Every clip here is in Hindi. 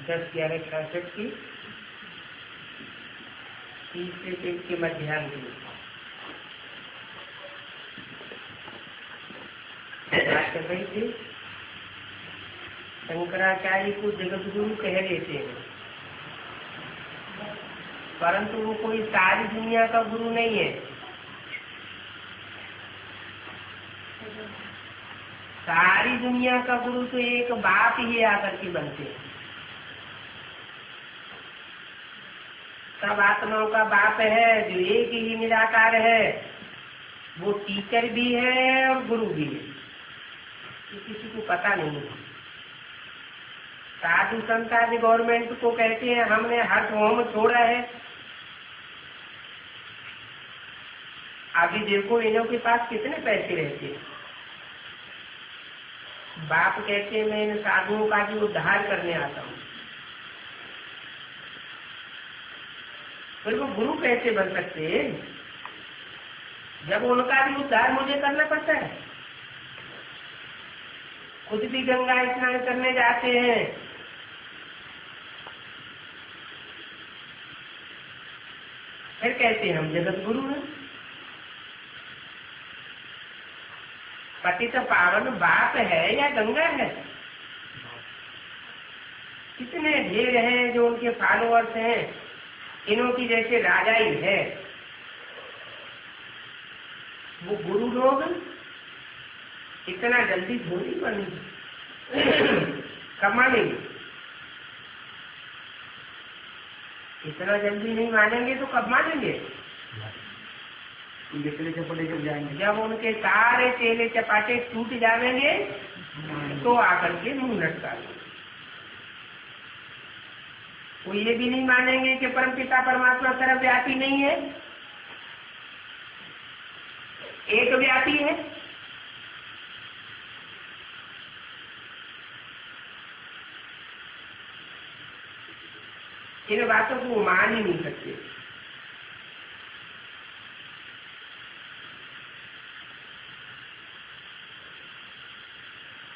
10/11/66 की तीसरे पेज के मध्याह्न की बात कर रही थी। शंकराचार्य को जगत गुरु कह देते हैं, परंतु वो कोई सारी दुनिया का गुरु नहीं है। सारी दुनिया का गुरु तो एक बाप ही आकर के बनते हैं। सब आत्माओं का बाप है जो एक ही निराकार है, वो टीचर भी है और गुरु भी है। किसी को पता नहीं है। साधु संत आदि गवर्नमेंट को कहते हैं हमने हर होम छोड़ा है। अभी देखो इन्हों के पास कितने पैसे रहते हैं। बाप कहते हैं मैं इन साधुओं का भी उद्धार करने आता हूँ। फिर वो गुरु कैसे बन सकते हैं जब उनका भी उद्धार मुझे करना पड़ता है। खुद भी गंगा स्नान करने जाते हैं, फिर कहते हैं हम जगत गुरु हैं। पतित पावन बाप है या गंगा है? कितने ढेर हैं जो उनके फॉलोअर्स हैं, इन्हों की जैसे राजा ही है। वो गुरु लोग इतना जल्दी थोड़ी बनी कमाएंगे। इतना जल्दी नहीं मानेंगे तो कब मानेंगे? चेले चपाटे जब जाएंगे, जब उनके सारे चेले चपाटे टूट जाएंगे तो आकर के मुंह लटका लेंगे। वो ये भी नहीं मानेंगे कि परमपिता परमात्मा सर्वव्यापी नहीं है, एक व्यापी है। इन बातों को मान ही नहीं सकते।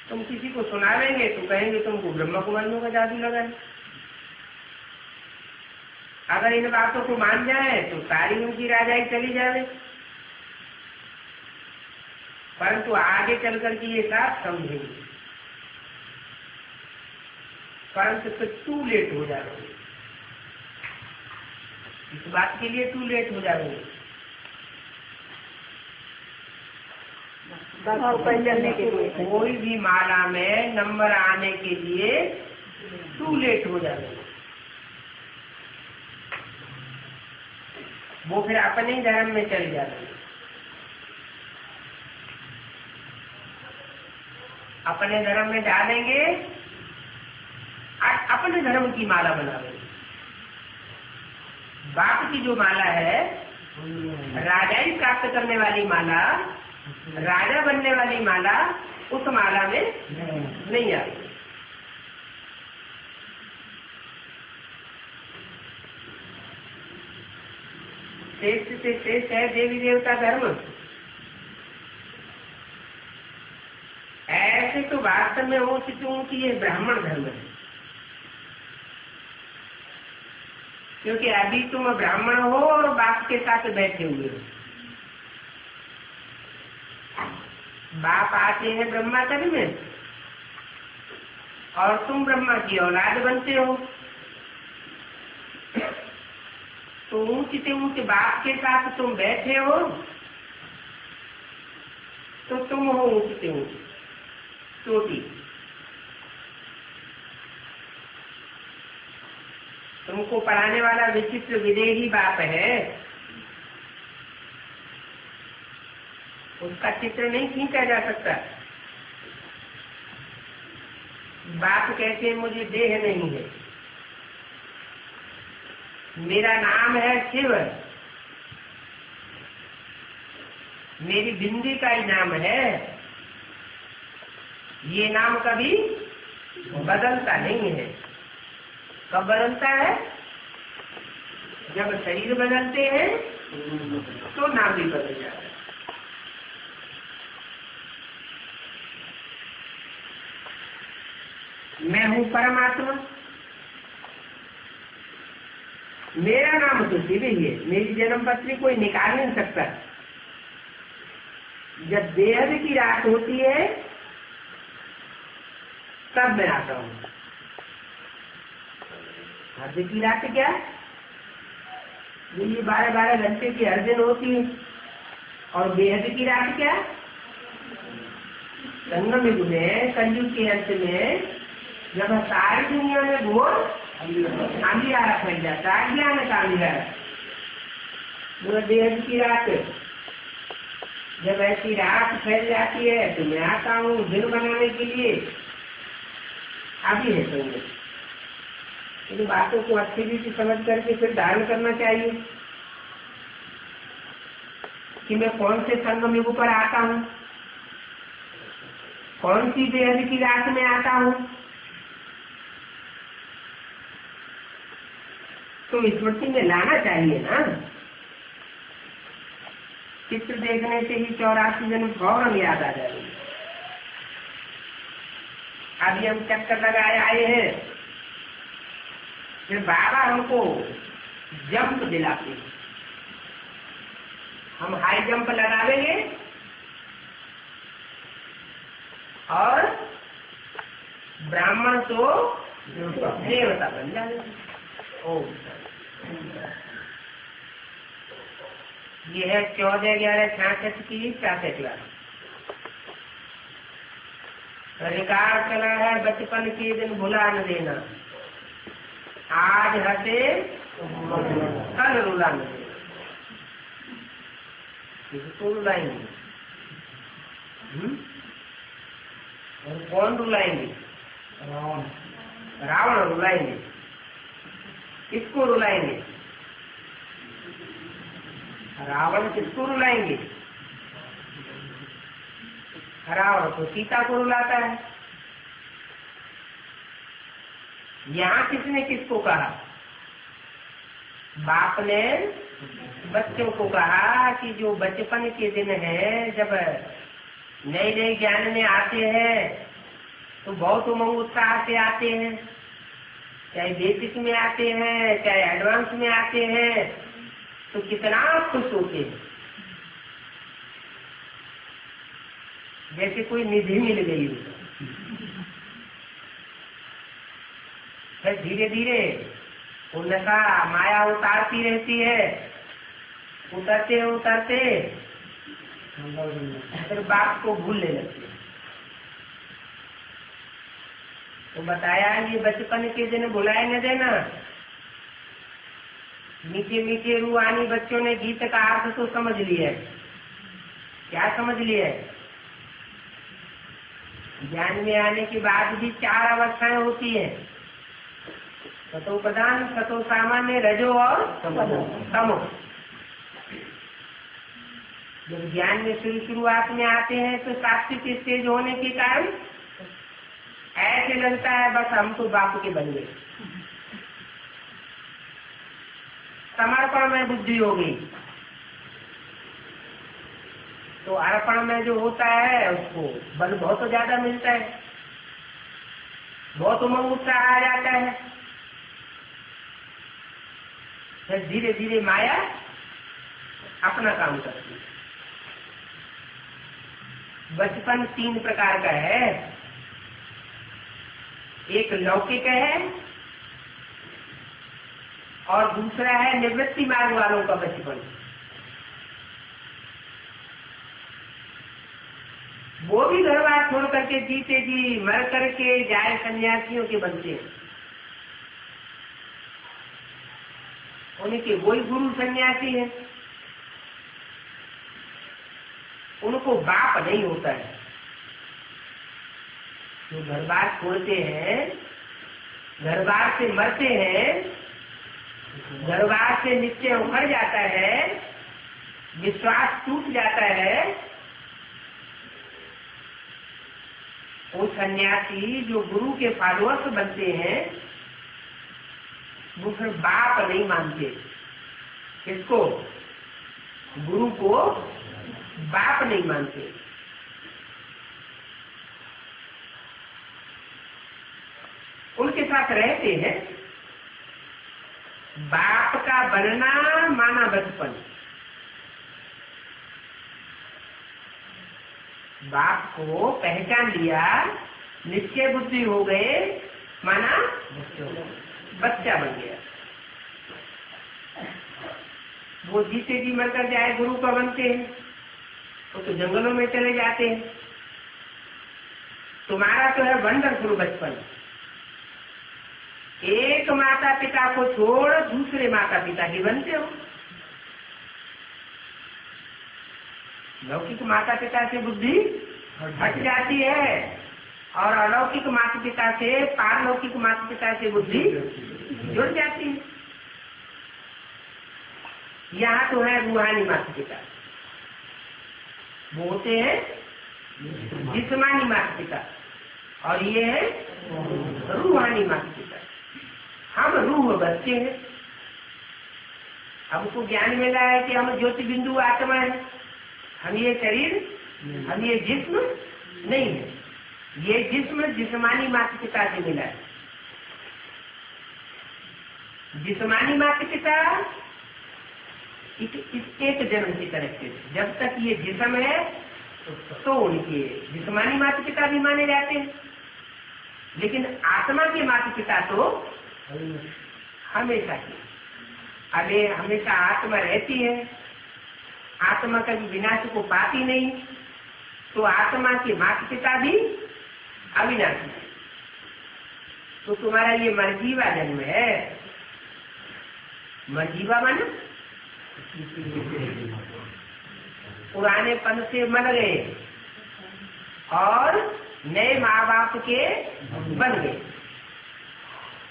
तुम किसी को सुनावेंगे तो कहेंगे तुमको ब्रह्मा कुमारियों का जादू लगा है। अगर इन बातों को मान जाए तो सारी उनकी राजाई चली जाए, परंतु आगे चल करके ये साथ समझेंगे, परंतु तो टू लेट हो जाएंगे। इस बात के लिए टू लेट हो जाएंगे। चलने के लिए कोई भी माला में नंबर आने के लिए टू लेट हो जाएंगे। वो फिर अपने ही धर्म में चले जाते हैं, अपने धर्म में डालेंगे, अपने धर्म की माला बनाएंगे। बाप की जो माला है, राजाई प्राप्त करने वाली माला, राजा बनने वाली माला, उस माला में नहीं आई। श्रेष्ठ से श्रेष्ठ है देवी देवता धर्म। ऐसे तो वास्तव में हो चुके कि ये ब्राह्मण धर्म है, क्योंकि अभी तुम ब्राह्मण हो और बाप के साथ बैठे हुए हो। बाप आते हैं ब्रह्मा तन में और तुम ब्रह्मा की औलाद बनते हो, तो ऊंचे ऊंचे बाप के साथ तुम बैठे हो, तो तुम हो ऊंचे ऊंचे चोटी। तुमको पढ़ाने वाला विचित्र विदेही बाप है, उसका चित्र नहीं खींचा जा सकता। बाप कहते हैं मुझे देह नहीं है, मेरा नाम है शिव, मेरी बिंदी का ही नाम है। ये नाम कभी बदलता नहीं है। कब बदलता है? जब शरीर बदलते हैं तो नाम भी बदल जाता है। मैं हूँ परमात्मा, मेरा नाम तो शिव ही है, मेरी जन्म पत्री कोई निकाल नहीं सकता। जब बेहद की रात होती है तब मैं आता हूँ। हद की रात क्या, ये 12-12 घंटे की हर दिन होती है। और बेहद की रात क्या, संगम युग में, कलयुग के अंत में, जब सारी दुनिया में घोर अंधियारा फैल जाता है, ज्ञान का अंधियारा, वो बेहद की रात। जब ऐसी रात फैल जाती है तो मैं आता हूँ दिन बनाने के लिए। अभी है समझे, इन बातों को अच्छी रीति समझ करके फिर धारण करना चाहिए कि मैं कौन से संगम युग पर आता हूँ, कौन सी बेहद की रात में आता हूँ। तो स्मृति में लाना चाहिए ना। चित्र देखने से ही 84 जन्म फौरन याद आ जाएंगे। अभी हम चक्कर लगाए आए हैं, फिर बाबा हमको जंप दिलाते हैं। हम हाई जंप लगावेंगे और ब्राह्मण तो देवता बन जाएंगे। ये है 14/11/66 की 4th क्लास। रिकॉर्ड चला है बचपन के दिन भुला न देना, आज हंसे कल रुला न देना। किसको रुलाएंगे और कौन रुलाएंगे? रावण रुलाएंगे। किसको रुलाएंगे? रावण किसको रुलाएंगे? रावण तो सीता को रुलाता है। यहाँ किसने किसको कहा? बाप ने बच्चों को कहा कि जो बचपन के दिन है, जब नए नए ज्ञान में आते हैं तो बहुत उमंग उत्साह से आते हैं, चाहे बेसिक में आते हैं चाहे एडवांस में आते हैं, तो कितना खुश होते हैं, जैसे कोई निधि मिल गई हो। फिर धीरे धीरे उनका माया उतारती रहती है, उतरते उतरते फिर बाप को भूलने लगते हैं। तो बताया ये बचपन के दिन भुलाए न देना। मीठे मीठे रूहानी बच्चों ने गीत का अर्थ तो समझ लिया। क्या समझ लिया? ज्ञान में आने के बाद भी 4 अवस्थाएं होती है, सतो प्रधान, सतो सामान्य, रजो और तमो। जब ज्ञान में शुरुआत में आते हैं तो सात्विक स्टेज होने के कारण ऐसे लगता है बस हम तो बाप के बन गए, समर्पण में बुद्धि हो गई। तो अर्पण में जो होता है उसको बल बहुत ज्यादा मिलता है, बहुत उमंग उत्साह आ जाता है। फिर धीरे धीरे माया अपना काम करती है। बचपन 3 प्रकार का है, एक लौकिक है और दूसरा है निवृत्ति मार्ग वालों का बचपन। वो भी घर बार छोड़ करके जीते जी मर करके जाए सन्यासियों के बनते हैं। उनके वही गुरु सन्यासी है, उनको बाप नहीं होता है। जो घर बार छोड़ते हैं, घर बार से मरते हैं, घर बार से निश्चय उखड़ जाता है, विश्वास टूट जाता है, वो सन्यासी जो गुरु के फॉलोअर्स बनते हैं वो फिर बाप नहीं मानते। किसको? गुरु को बाप नहीं मानते। उनके साथ रहते हैं बाप का बनना माना बचपन, बाप को पहचान लिया, निश्चय बुद्धि हो गए, माना बच्चा बन गया। वो जिसे जी मरकर जाए गुरु का बनते हैं, वो तो जंगलों में चले जाते हैं। तुम्हारा तो है वंडरफुल बचपन। एक माता पिता को छोड़ दूसरे माता पिता ही बनते हो। लौकिक माता पिता से बुद्धि हट जाती है और अलौकिक माता पिता से, पारलौकिक माता पिता से बुद्धि जुड़ जाती है। यहाँ तो है रूहानी माता पिता, वो होते हैं जिस्मानी माता पिता, और ये है रूहानी माता पिता। हम रूह बच्चे हैं। हमको ज्ञान मिला है कि हम ज्योति बिंदु आत्मा है, हम ये शरीर, हम ये जिस्म नहीं है। ये जिस्म जिस्मानी माता पिता से मिला है। जिस्मानी माता पिता एक जन्म की तरफ से, जब तक ये जिस्म है तो उनके जिस्मानी माता पिता भी माने जाते हैं, लेकिन आत्मा के माता पिता तो हमेशा की, अरे हमेशा आत्मा रहती है, आत्मा कभी विनाश को पाती नहीं, तो आत्मा के माता पिता भी अविनाशी है। तो तुम्हारा ये मरजीवा जन्म है। मरजीवा माने पुराने पन से मर गए और नए माँ बाप के बन गए,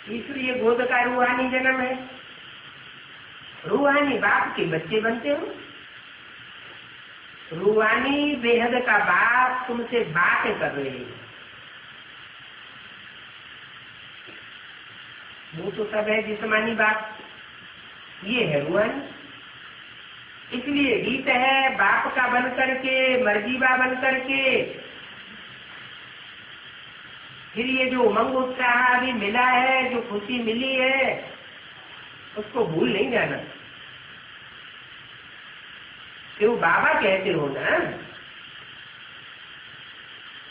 इसलिए गोद का रूहानी जन्म है। रूहानी बाप के बच्चे बनते हो। रूहानी बेहद का बाप तुमसे बातें कर रहे हैं। वो तो सब है जिस्मानी बात, ये है रूहानी। इसलिए गीत है बाप का बन करके, मर्जीबा बन करके, फिर ये जो उमंग उत्साह अभी मिला है, जो खुशी मिली है, उसको भूल नहीं जाना। शिव बाबा कहते हो ना,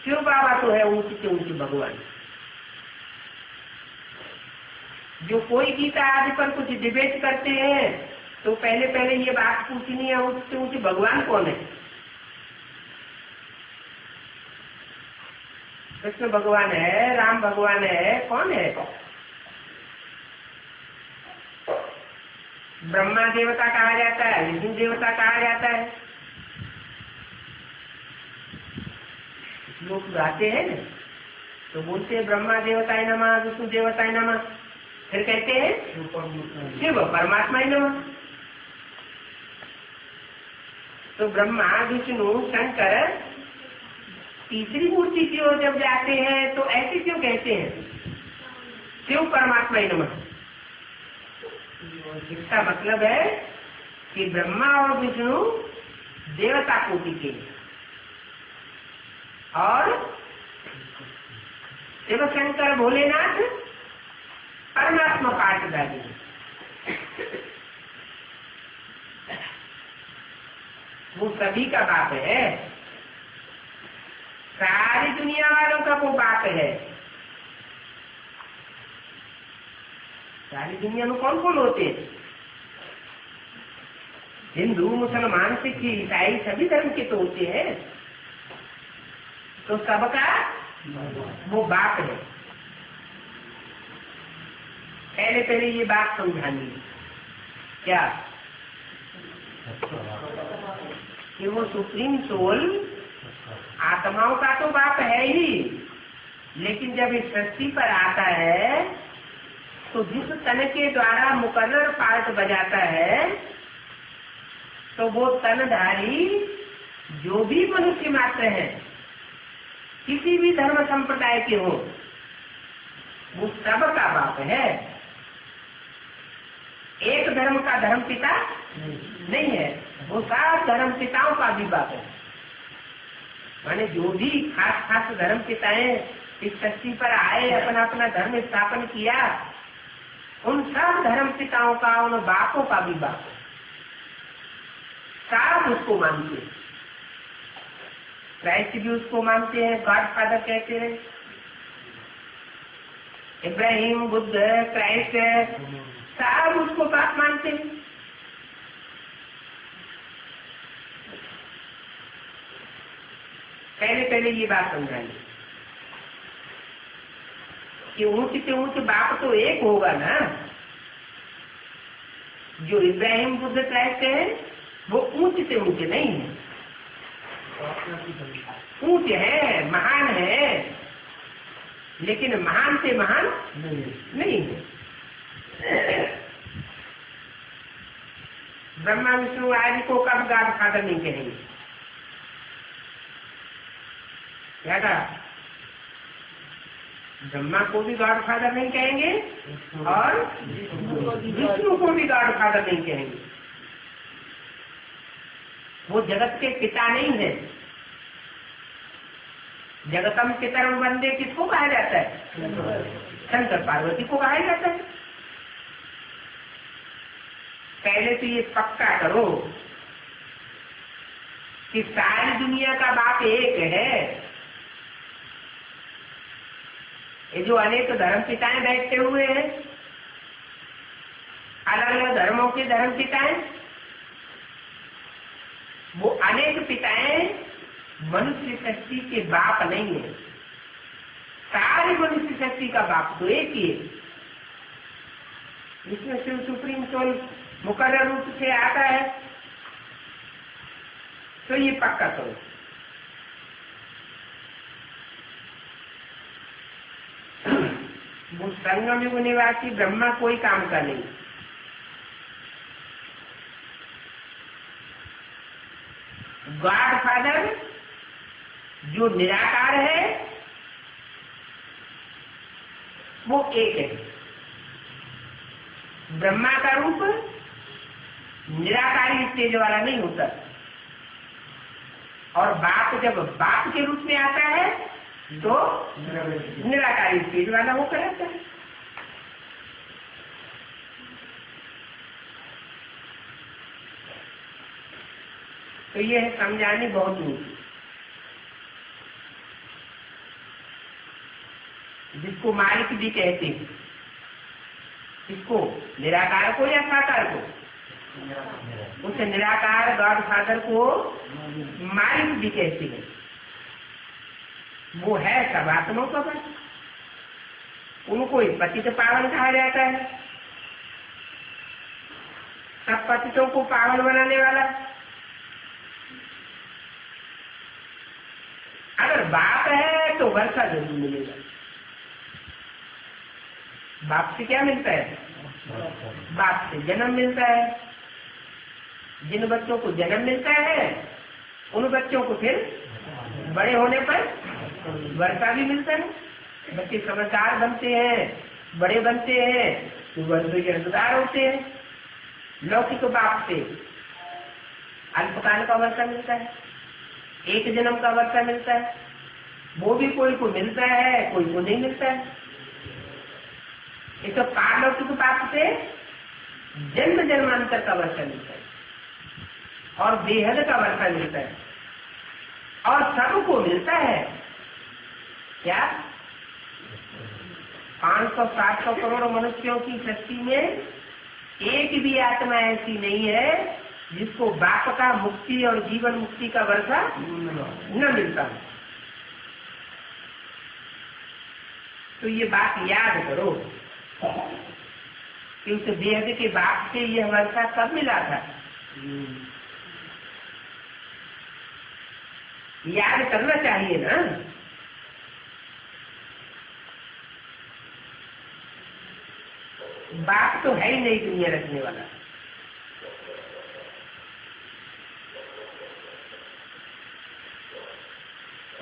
शिव बाबा तो है ऊंची से ऊंची भगवान। जो कोई गीता आदि पर कुछ डिबेट करते हैं तो पहले पहले ये बात पूछनी है, ऊंची से ऊंची भगवान कौन है? कृष्ण भगवान है, राम भगवान है, कौन है? ब्रह्मा देवता कहा जाता है, विष्णु देवता कहा जाता है। लोग गाते हैं ना, तो बोलते हैं ब्रह्मा देवताय नमः, विष्णु देवताय नमः, फिर कहते हैं शिव परमात्मा नमः। तो ब्रह्मा विष्णु शंकर तीसरी मूर्ति की ओर जब जाते हैं तो ऐसे क्यों कहते हैं शिव परमात्मा नमः? इसका मतलब है कि ब्रह्मा और विष्णु देवता कोटि के और शिव शंकर भोलेनाथ परमात्मा पाठदारी। वो सभी का बाप है, सारी दुनिया वालों का वो बाप है। सारी दुनिया में कौन कौन होते हैं? हिंदू, मुसलमान, सिख, ईसाई सभी धर्म के तो होते हैं। तो सबका वो बाप है। पहले पहले ये बात समझानी क्या कि वो सुप्रीम सोल आत्माओं का तो बाप है ही, लेकिन जब इस सृष्टि पर आता है तो जिस तन के द्वारा मुकर्रर पार्ट बजाता है, तो वो तनधारी जो भी मनुष्य मात्र है, किसी भी धर्म संप्रदाय के हो, वो सबका बाप है। एक धर्म का धर्म पिता नहीं है, वो सात धर्म पिताओं का भी बाप है। माने जो भी खास खास धर्म पिताएं इस सृष्टि पर आए, अपना अपना धर्म स्थापन किया, उन सब धर्म पिताओं का, उन बापों का भी बाप, सब उसको मानते हैं। क्राइस्ट भी उसको मानते हैं, गॉड फादर कहते हैं। इब्राहिम, बुद्ध, क्राइस्ट, सब उसको बाप मानते हैं। पहले ये बात समझाइए कि ऊंच से ऊंच बाप तो एक होगा ना। जो इब्राहिम, बुद्ध, क्राइस्ट है वो ऊंच से ऊंच नहीं है, ऊंच है, महान है, लेकिन महान से महान नहीं है। ब्रह्मा विष्णु आदि को कब गॉड फादर नहीं कहेंगे? क्या कहा? ब्रह्मा को भी गॉड फादर नहीं कहेंगे और विष्णु को भी गॉड फादर नहीं कहेंगे। वो जगत के पिता नहीं है। जगतम पितरम वंदे किसको कहा जाता है? शंकर पार्वती को कहा जाता है। पहले तो ये पक्का करो कि सारी दुनिया का बाप एक है। ये जो अनेक धर्म पिताएं बैठे हुए हैं, अलग अलग धर्मों के धर्म पिताएं, वो अनेक पिताएं मनुष्य शक्ति के बाप नहीं है। सारी मनुष्य शक्ति का बाप तो एक ही है। इसमें शिव सुप्रीम सोल मुकर्रर रूप से आता है। तो ये पक्का करो। वो संगम युग निवासी ब्रह्मा कोई काम का नहीं। गॉड फादर जो निराकार है वो एक है। ब्रह्मा का रूप निराकारी स्टेज वाला नहीं होता, और बाप जब बाप के रूप में आता है तो निराकारी स्टेज वाला होकर आता है। तो ये है समझाने बहुत ऊंची, जिसको मालिक भी कहते हैं। इसको निराकार को या साकार को? उस निराकार गॉड फादर को मालिक भी कहते हैं। वो है सब आत्माओं का बस। उनको पतित पावन कहा जाता है, सब पतितों को पावन बनाने वाला। अगर बाप है तो वर्षा जरूर मिलेगा। बाप से क्या मिलता है? बाप से जन्म मिलता है। जिन बच्चों को जन्म मिलता है उन बच्चों को फिर बड़े होने पर वर्षा भी मिलता है। बच्चे समझदार बनते हैं, बड़े बनते हैं तो वर्षा के अंशदार होते हैं। लौकिक बाप से अल्पकाल का वर्षा मिलता है, एक जन्म का वर्षा मिलता है। वो भी कोई को मिलता है, कोई को नहीं मिलता है। तो पारलौकिक बाप से जन्म जन्मांतर का वर्षा मिलता है और बेहद का वर्षा मिलता है, और सबको मिलता है। क्या 500-700 करोड़ मनुष्यों की सृष्टि में एक भी आत्मा ऐसी नहीं है जिसको बाप का मुक्ति और जीवन मुक्ति का वर्षा न मिलता हो। तो ये बात याद करो कि उस बेहद के बाप से यह वर्षा कब मिला था। याद करना चाहिए ना। बाप तो है ही नहीं दुनिया रखने वाला।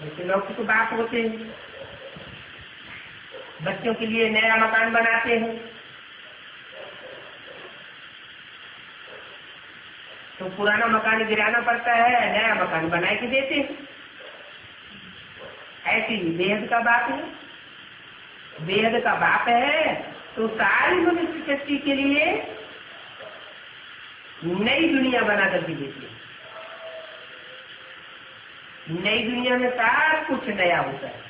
ऐसे लोग तो बाप होते हैं, बच्चों के लिए नया मकान बनाते हैं तो पुराना मकान गिराना पड़ता है, नया मकान बना के देते हैं। ऐसी बेहद का बाप है। बेहद का बाप है तो सारी मनुष्य सृष्टि के लिए नई दुनिया बना करके देती है। नई दुनिया में सब कुछ नया होता है,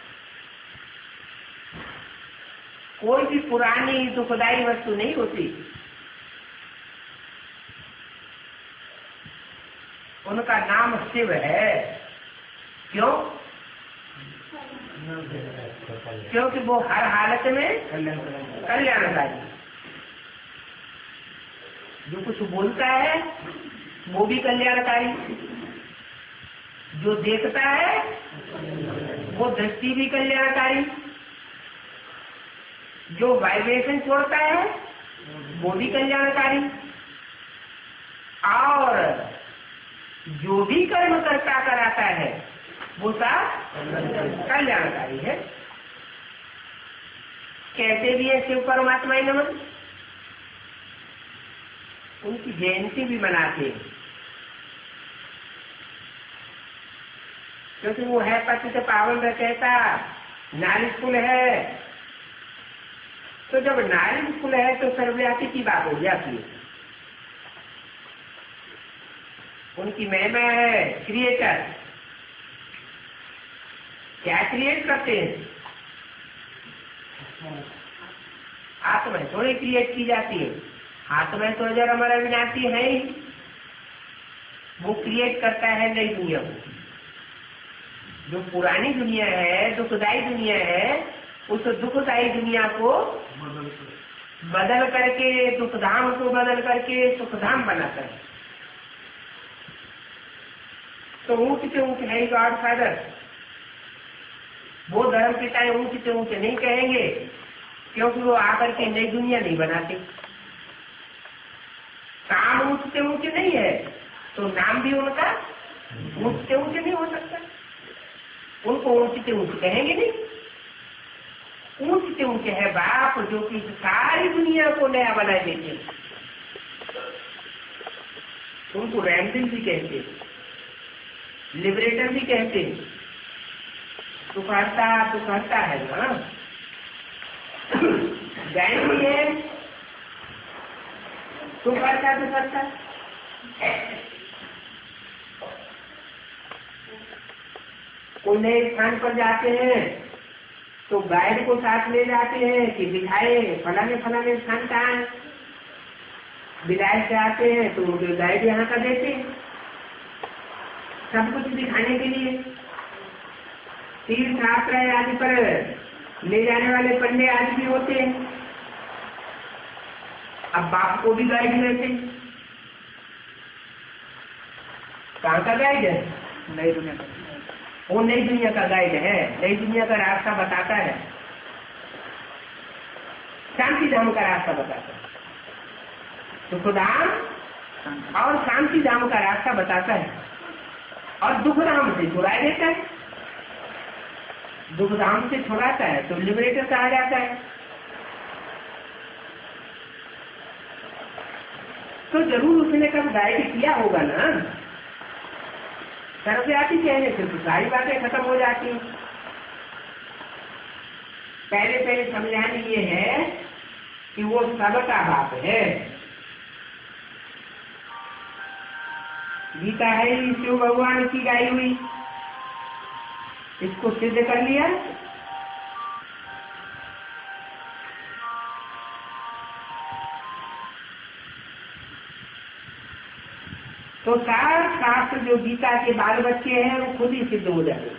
कोई भी पुरानी दुखदायी वस्तु नहीं होती। उनका नाम शिव है। क्यों? क्योंकि वो हर हालत में कल्याणकारी। जो कुछ बोलता है वो भी कल्याणकारी, जो देखता है वो दृष्टि भी कल्याणकारी, जो वाइब्रेशन छोड़ता है वो भी कल्याणकारी, और जो भी कर्म करता कराता है वो सब कल्याणकारी है। कहते भी है शिव परमात्मा नमन, उनकी जयंती भी मनाते हैं, क्योंकि वो है पतित पावन रहता, नारिकुल है। तो जब नारिकुल है तो सर्वव्यापी की बात हो जाती है। उनकी महिमा है क्रिएटर। क्या क्रिएट करते हैं? आत्मा थोड़ी क्रिएट की जाती है। आत्मा तो अजर अमर अविनाशी है ही, वो क्रिएट करता है नई दुनिया को। जो पुरानी दुनिया है, दुखदायी दुनिया है, उस दुखदायी दुनिया को बदल करके, दुखधाम को बदल करके सुखधाम बनाता है। तो ऊंच से ऊंच है गॉड फादर। वो धर्म पिता ऊंच से ऊंच नहीं कहेंगे, क्योंकि वो आकर के नई दुनिया नहीं बनाते। काम ऊंच से ऊंच नहीं है तो नाम भी उनका ऊंच से ऊंच नहीं हो सकता। उनको ऊंच से ऊंच कहेंगे नहीं। ऊंच से ऊंच है बाप, जो कि सारी दुनिया को नया बना देते हैं। उनको रैमदिल भी कहते हैं, लिबरेटर भी कहते हैं। तो करता है ना, गायन भी है, तो करता। कोई नए स्थान पर जाते हैं तो गाइड को साथ ले जाते हैं कि दिखाए फलाने स्थान कहाँ है। विदाई से आते हैं तो गाइड यहाँ का देते हैं, सब कुछ दिखाने के लिए। तीर्थ यात्रा आदि पर ले जाने वाले पंडे आदि भी होते हैं। अब बाप को भी गाइड लेते हैं। कहाँ का गाइड है? नई दुनिया का। वो नई दुनिया का गाइड है, नई दुनिया का रास्ता बताता है, शांति धाम का रास्ता बताता है। सुखधाम और शांति धाम का रास्ता बताता है, और दुख धाम से छुड़ा देता है। दुख धाम से छुड़ाता है तो लिबरेटर कहा जाता है। तो जरूर उसने कब गाइड किया होगा ना। सर्वव्यापी कहने से तो सारी बातें खत्म हो जाती हैं। पहले समझाने ये है कि वो सबका बाप है। गीता है ही शिव भगवान की गाई हुई, इसको सिद्ध कर लिया। तो सार शास्त्र जो गीता के बाल बच्चे हैं वो खुद ही सिद्ध हो जाते।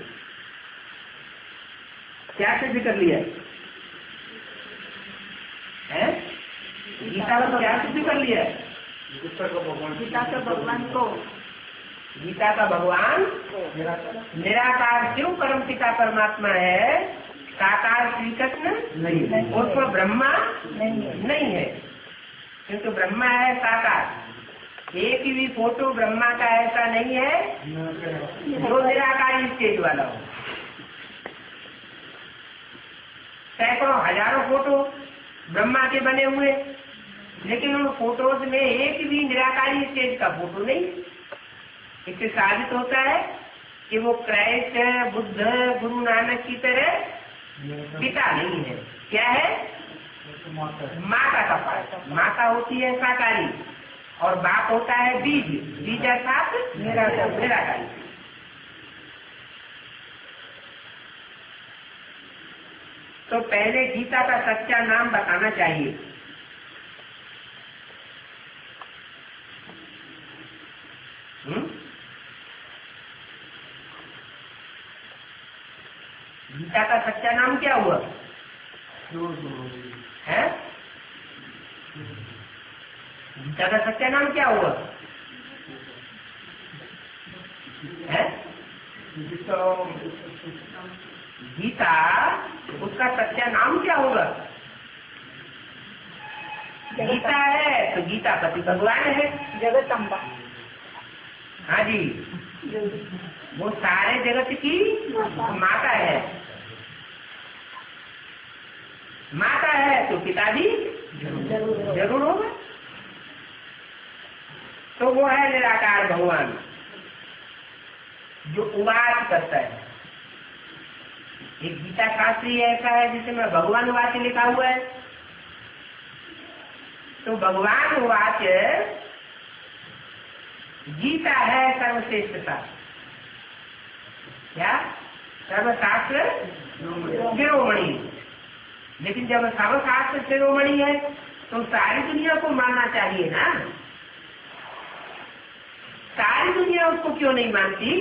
क्या सिद्ध कर लिया है? गीता को क्या सिद्ध कर लिया? गीता का भगवान निराकार शिव परम पिता परमात्मा है। साकार श्री कृष्ण नहीं है, उसमें ब्रह्मा नहीं है, क्योंकि ब्रह्मा है साकार। एक भी फोटो ब्रह्मा का ऐसा नहीं है जो निराकारी स्टेज वाला हो। सैकड़ों हजारों फोटो ब्रह्मा के बने हुए, लेकिन उन फोटोज में एक भी निराकारी स्टेज का फोटो नहीं। इससे साबित होता है कि वो क्राइस्ट, बुद्ध, गुरु नानक की तरह पिता नहीं है। क्या है? माता का पाठ। माता होती है साकारी और बाप होता है बीज। बीज अर्थात निराकारी। तो पहले गीता का सच्चा नाम बताना चाहिए। गीता का सच्चा नाम क्या हुआ है? गीता का सच्चा नाम क्या हुआ है? गीता उसका सच्चा नाम क्या होगा? गीता है तो गीता पति भगवान है, जगदम्बा। हाँ जी, वो सारे जगत की माता है। माता है तो पिता भी जरूर होगा। तो वो है निराकार भगवान जो उवाच करता है। एक गीता शास्त्री ऐसा है जिसमें भगवान वाच लिखा हुआ है। तो भगवान वाच गीता है सर्वश्रेष्ठता। क्या? सर्वशास्त्र शिरोमणि। लेकिन जब सर्वशास्त्र शिरोमणि है तो सारी दुनिया को मानना चाहिए ना। सारी दुनिया उसको क्यों नहीं मानती?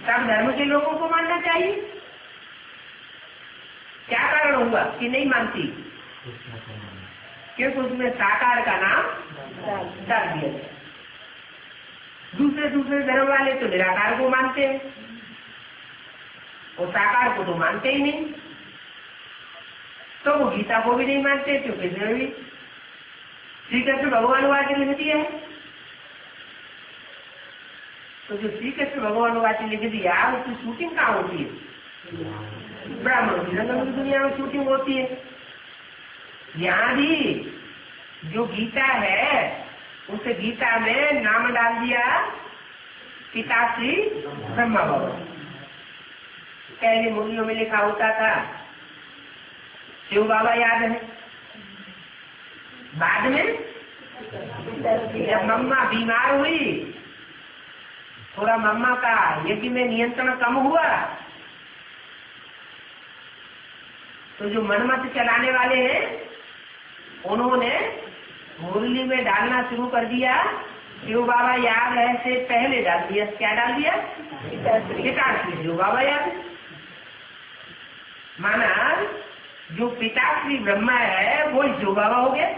सब धर्म के लोगों को मानना चाहिए। क्या कारण हुआ कि नहीं मानती? क्योंकि उसमें साकार का नाम डाल दिया गया। दूसरे धर्म वाले तो निराकार को मानते हैं और साकार को तो मानते ही नहीं। तो वो गीता को भी नहीं मानते क्योंकि भी श्री कृष्ण भगवान वाक्य लिख दिया है। तो जो श्री कृष्ण भगवान वाक्य लिख दिया उसकी शूटिंग कहाँ होती है? ब्राह्मण की रंग की दुनिया में शूटिंग होती है। यहाँ भी जो गीता है उस गीता में नाम डाल दिया पिताश्री ब्रह्मा भगवान। पहले मुर्गियों में लिखा होता था शिव बाबा, याद है? बाद में जब मम्मा बीमार हुई, थोड़ा मम्मा का यज्ञ में नियंत्रण कम हुआ, तो जो मनमत चलाने वाले हैं उन्होंने मुरली में डालना शुरू कर दिया शिव बाबा याद है से पहले डाल दिया। क्या डाल दिया? पिताश्री शिव बाबा याद। माना जो पिताश्री ब्रह्मा है वो शिव बाबा हो गया।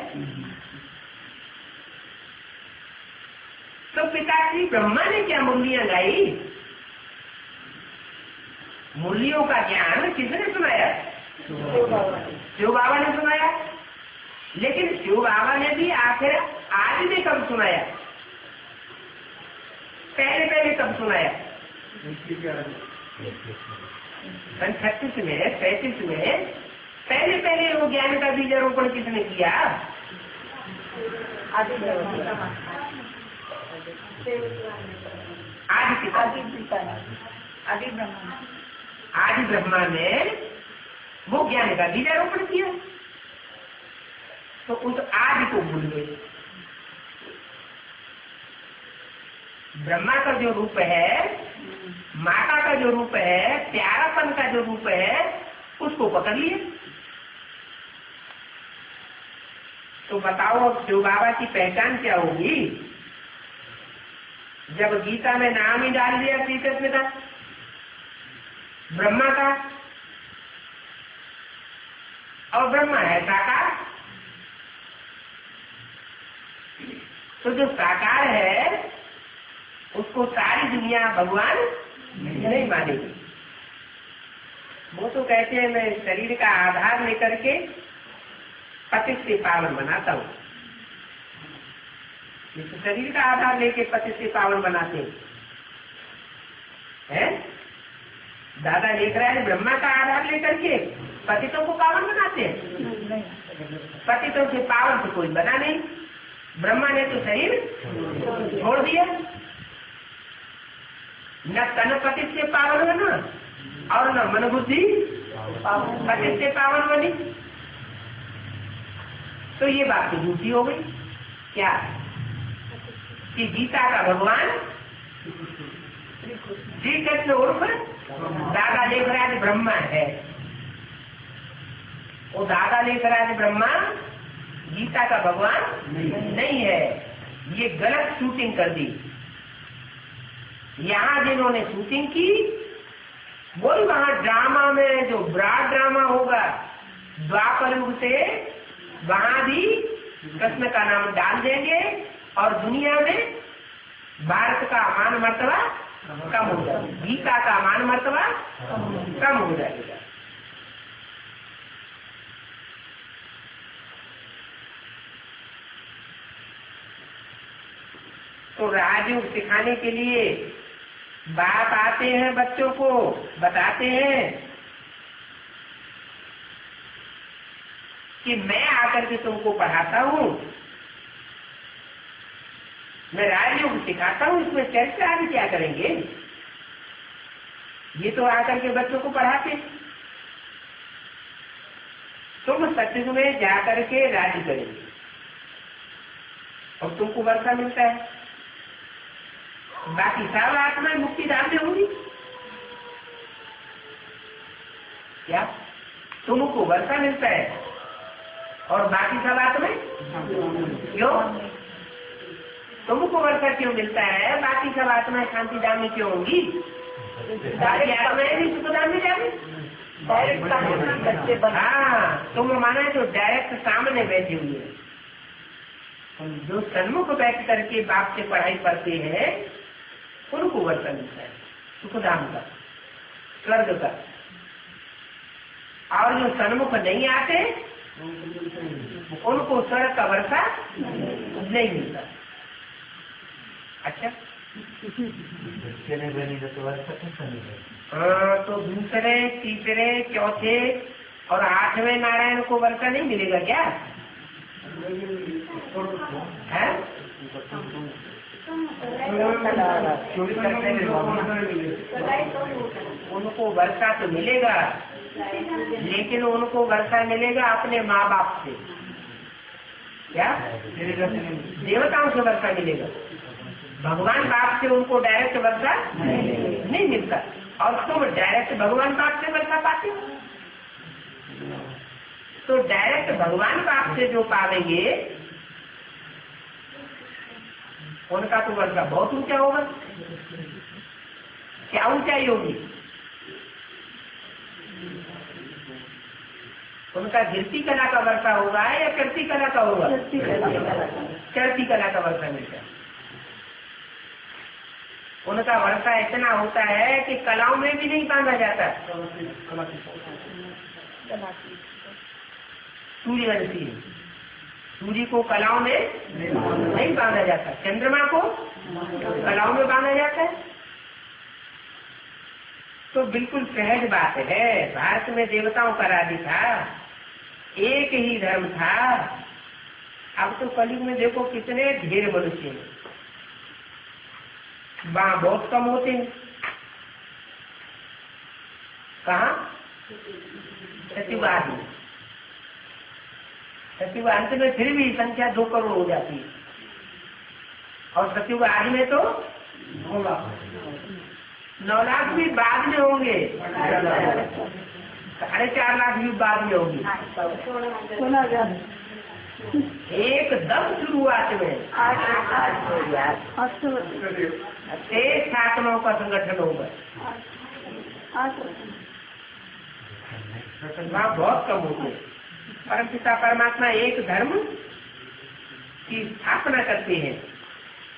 तो पिताश्री ब्रह्मा ने क्या मुरलियां गाई? मुरलियों का ज्ञान किसने सुनाया? शिव बाबा ने सुनाया। लेकिन शिव बाबा ने भी आखिर आज भी कब सुनाया? पहले कब सुनाया? 36 में 35 में पहले वो ज्ञान का बीजारोपण किसने किया? आदि ब्रह्मा ने वो ज्ञान का बीजारोपण किया। तो उस आदि को भूल गए। ब्रह्मा का जो रूप है, माता का जो रूप है, प्यारापन का जो रूप है, उसको पकड़ लिए। तो बताओ अब शिव बाबा की पहचान क्या होगी? जब गीता में नाम ही डाल दिया श्री कृष्ण का, ब्रह्मा का, और ब्रह्मा है साकार। तो जो साकार है उसको सारी दुनिया भगवान नहीं मानेगी। वो तो कहते हैं मैं शरीर का आधार लेकर के पति से पावन बनाता हूँ। तो शरीर का आधार लेके पति से पावन बनाते हैं। दादा लिख रहा है ब्रह्मा का आधार लेकर के पतितों को पावन बनाते हैं। पतितों से पावन तो कोई बना नहीं। ब्रह्मा ने तो शरीर छोड़ दिया। न तन पति से पावन है, और न मन बुद्धि से पावन बनी। तो ये बात तो झूठी हो गई। क्या कि गीता का भगवान श्री कृष्ण उर्फ दादा लेखराज ब्रह्मा है। वो दादा लेखराज ब्रह्मा गीता का भगवान नहीं है। ये गलत शूटिंग कर दी। यहाँ जिन्होंने शूटिंग की वही वहां ड्रामा में जो ब्रॉड ड्रामा होगा द्वापर युग से वहां भी कृष्ण का नाम डाल देंगे और दुनिया में भारत का मान मर्तबा कम हो जाएगा, गीता का मान मर्तबा कम हो जाएगा। तो राजयोग सिखाने के लिए बाप आते हैं, बच्चों को बताते हैं कि मैं आकर के तुमको पढ़ाता हूँ, मैं राजयोग सिखाता हूँ, इसमें चर्चा आगे क्या करेंगे। ये तो आकर के बच्चों को पढ़ाते। तुम सत्युग में जाकर के राज्य करेंगे और तुमको वर्षा मिलता है। बाकी सब आत्माएं मुक्ति धाम में होंगी। क्या तुमको वर्षा मिलता है और बाकी सब आत्माएं क्यों? तुमको वर्षा क्यों मिलता है, बाकी सब आत्माएं शांति धाम में क्यों होंगी? सारी आत्माएं भी सुख धाम में जाएंगी। हाँ, तुम माना है जो डायरेक्ट सामने बैठे हुए हैं, जो सन्मुख बैठ करके बाप से पढ़ाई करते हैं उनको वर्षा मिलता है सुखधाम का, स्वर्ग का। और जो सन्मुख नहीं आते उनको स्वर्ग का वर्षा नहीं मिलता। अच्छा, हाँ, तो दूसरे तीसरे चौथे और आठवें नारायण को वर्षा नहीं मिलेगा क्या है? उनको वर्षा तो मिलेगा, लेकिन उनको वर्षा मिलेगा अपने माँ बाप से। क्या देवताओं से वर्षा मिलेगा, भगवान बाप से उनको डायरेक्ट वर्षा नहीं मिलता। और तुम डायरेक्ट भगवान बाप से वर्षा पाते हो, तो डायरेक्ट भगवान बाप से जो पावेंगे उनका तो वर्षा बहुत ऊंचा होगा। क्या ऊंचाई होगी? उनका कीर्ति कला का वर्षा होगा या कीर्ति कला का होगा? कीर्ति कला का वर्षा मिलता है। उनका वर्षा इतना होता है कि कलाओं में भी नहीं बांधा जाता। सूर्यवंशी, सूर्य को कलाओं में नहीं बांधा जाता, चंद्रमा को कलाओं में बांधा जाता है। तो बिल्कुल सहज बात है। भारत में देवताओं का राज्य था, एक ही धर्म था। अब तो कलयुग में देखो कितने ढेर मनुष्य हैं, वहां बहुत कम होते हैं। कहाँ? सत्यवाद में। सत्युग अंत में फिर भी संख्या 2 करोड़ हो जाती है, और सत्युग आदि में तो 9 लाख भी बाद में होंगे, 4.5 लाख भी बाद में होंगी। एकदम शुरुआत में 6 आत्माओं का संगठन होगा, वहाँ बहुत कम होते हैं। परमपिता परमात्मा एक धर्म की स्थापना करते हैं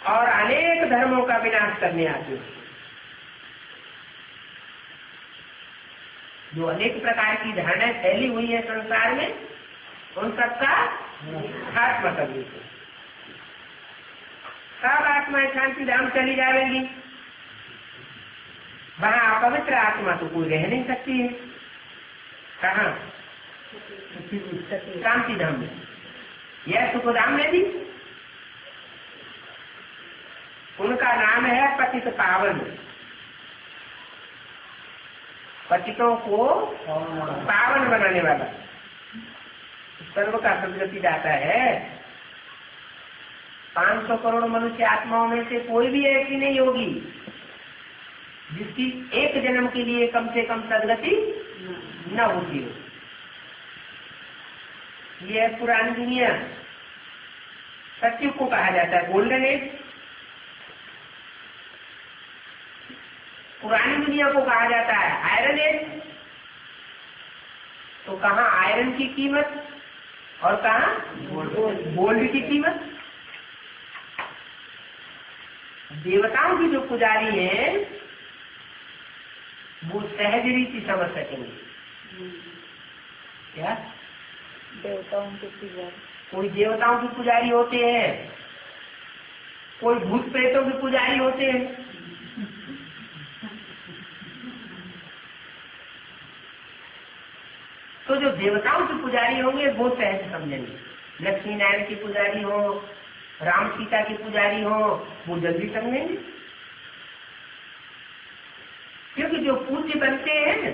और अनेक धर्मों का विनाश करने आते हैं। जो अनेक प्रकार की धारणाएं फैली हुई है संसार में, उन सबका खात्मा कर देते। सब आत्माएं शांति धाम चली जाएंगी, वहाँ अपवित्र आत्मा तो कोई रह नहीं सकती है। कहाँ? शांति धाम में या सुख धाम में भी। उनका नाम है पतित पावन। पतितों को पावन बनाने वाला, सर्व का सदगति जाता है। 500 करोड़ मनुष्य आत्माओं में से कोई भी ऐसी नहीं होगी जिसकी एक जन्म के लिए कम से कम सदगति न होती हो। ये है पुरानी दुनिया। सत्युग को कहा जाता है गोल्डन एज। पुरानी दुनिया को कहा जाता है आयरन एज। तो कहाँ आयरन की कीमत और कहाँ गोल्ड की कीमत। देवताओं की जो पुजारी हैं वो सहज रीति समझ सकेंगे। क्या देवताओं के पुजारी, कोई देवताओं के पुजारी होते हैं, कोई भूत प्रेतों के पुजारी होते हैं। तो जो देवताओं के पुजारी होंगे वो सहज समझेंगे। लक्ष्मी नारायण के पुजारी हो, राम सीता के पुजारी हो, वो जल्दी समझेंगे। क्योंकि जो पूज्य बनते हैं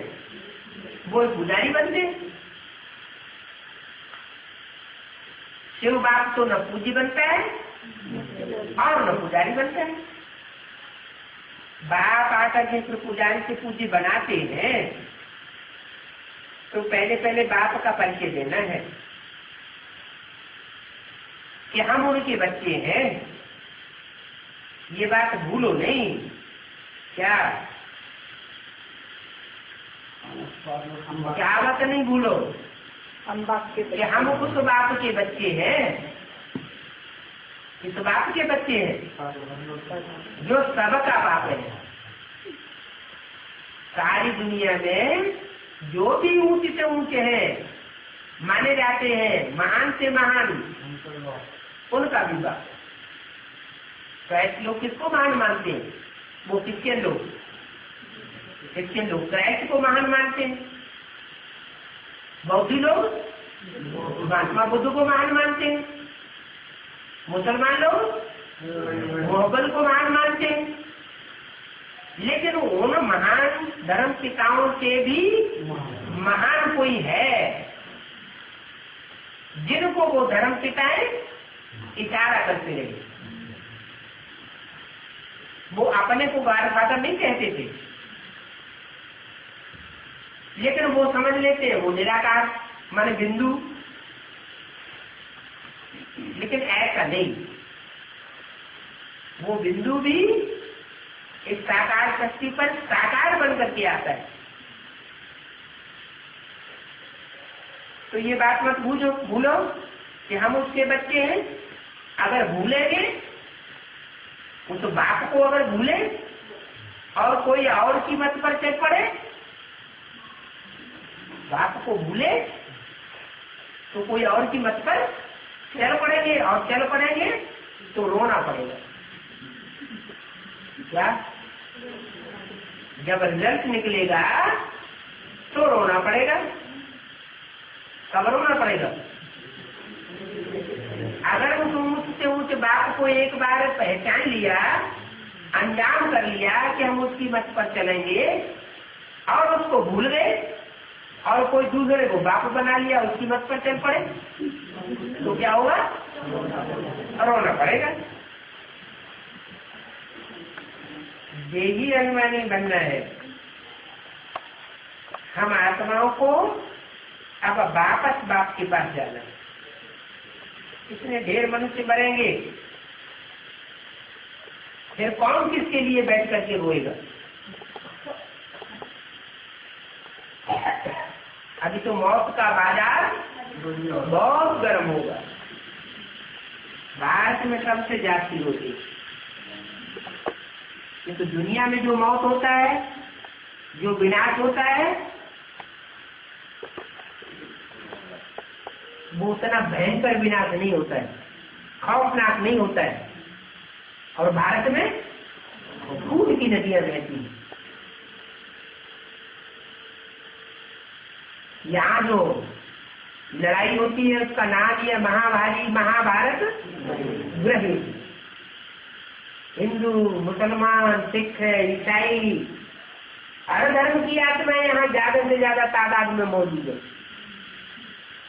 वो पुजारी बनते हैं। शिव बाप तो न पूज्य बनता है और न पुजारी बनता है। बाप आकर के पुजारी से पूज्य बनाते हैं तो पहले पहले बाप का परिचय देना है कि हम उनके बच्चे हैं। ये बात भूलो नहीं। क्या बात नहीं भूलो हम बाप के कि हम उस बाप के बच्चे हैं। इस बाप के बच्चे हैं जो सबका बाप है। सारी दुनिया में जो भी ऊंचे से ऊंचे हैं, माने जाते हैं महान से महान, उनका भी बाप। तो ऐसे लोग किसको महान मानते हैं? वो क्रिश्चियन लोग। क्रिश्चियन लोग क्राइस्ट को महान मानते हैं। बौद्धी लोग महात्मा बुद्ध को महान मानते हैं। मुसलमान लोग मोहब्बत को महान मानते हैं। लेकिन उन महान धर्म पिताओं से भी महान कोई है जिनको वो धर्म पिताएं इशारा करते रहे। वो अपने को गॉडफादर नहीं कहते थे, लेकिन वो समझ लेते हैं वो निराकार माने बिंदु। लेकिन ऐसा नहीं, वो बिंदु भी एक साकार शक्ति पर साकार बन करके आता है। तो ये बात मत भूलो कि हम उसके बच्चे हैं। अगर भूलेंगे उस बाप को, अगर भूले और कोई और की मत पर चल पड़े, बाप को भूले तो कोई और की मत पर चल पड़ेंगे, और चल पड़ेंगे तो रोना पड़ेगा। क्या जब रिजल्ट निकलेगा तो रोना पड़ेगा। कब रोना पड़ेगा? अगर उस ऊंचे ऊंचे बाप को एक बार पहचान लिया, अंजाम कर लिया कि हम उसकी मत पर चलेंगे, और उसको भूल गए और कोई दूसरे को बाप बना लिया, उसकी मत पर चल पड़े, तो क्या होगा? रोना पड़ेगा। देही अभिमानी बनना है। हम आत्माओं को अब वापस बाप के पास जाना है। इतने ढेर मनुष्य मरेंगे, फिर कौन किसके लिए बैठ करके रोएगा? अभी तो मौत का बाजार बहुत गर्म होगा। भारत में सबसे जाती होती है, तो दुनिया में जो मौत होता है, जो विनाश होता है, वो उतना भयंकर विनाश नहीं होता है, खौफनाक नहीं होता है। और भारत में खून की नदियां बहती हैं। यहाँ जो लड़ाई होती है उसका नाम यह महाभारत गृह। हिंदू, मुसलमान, सिख, ईसाई हर धर्म की आत्माएं यहाँ ज्यादा से ज्यादा तादाद में मौजूद है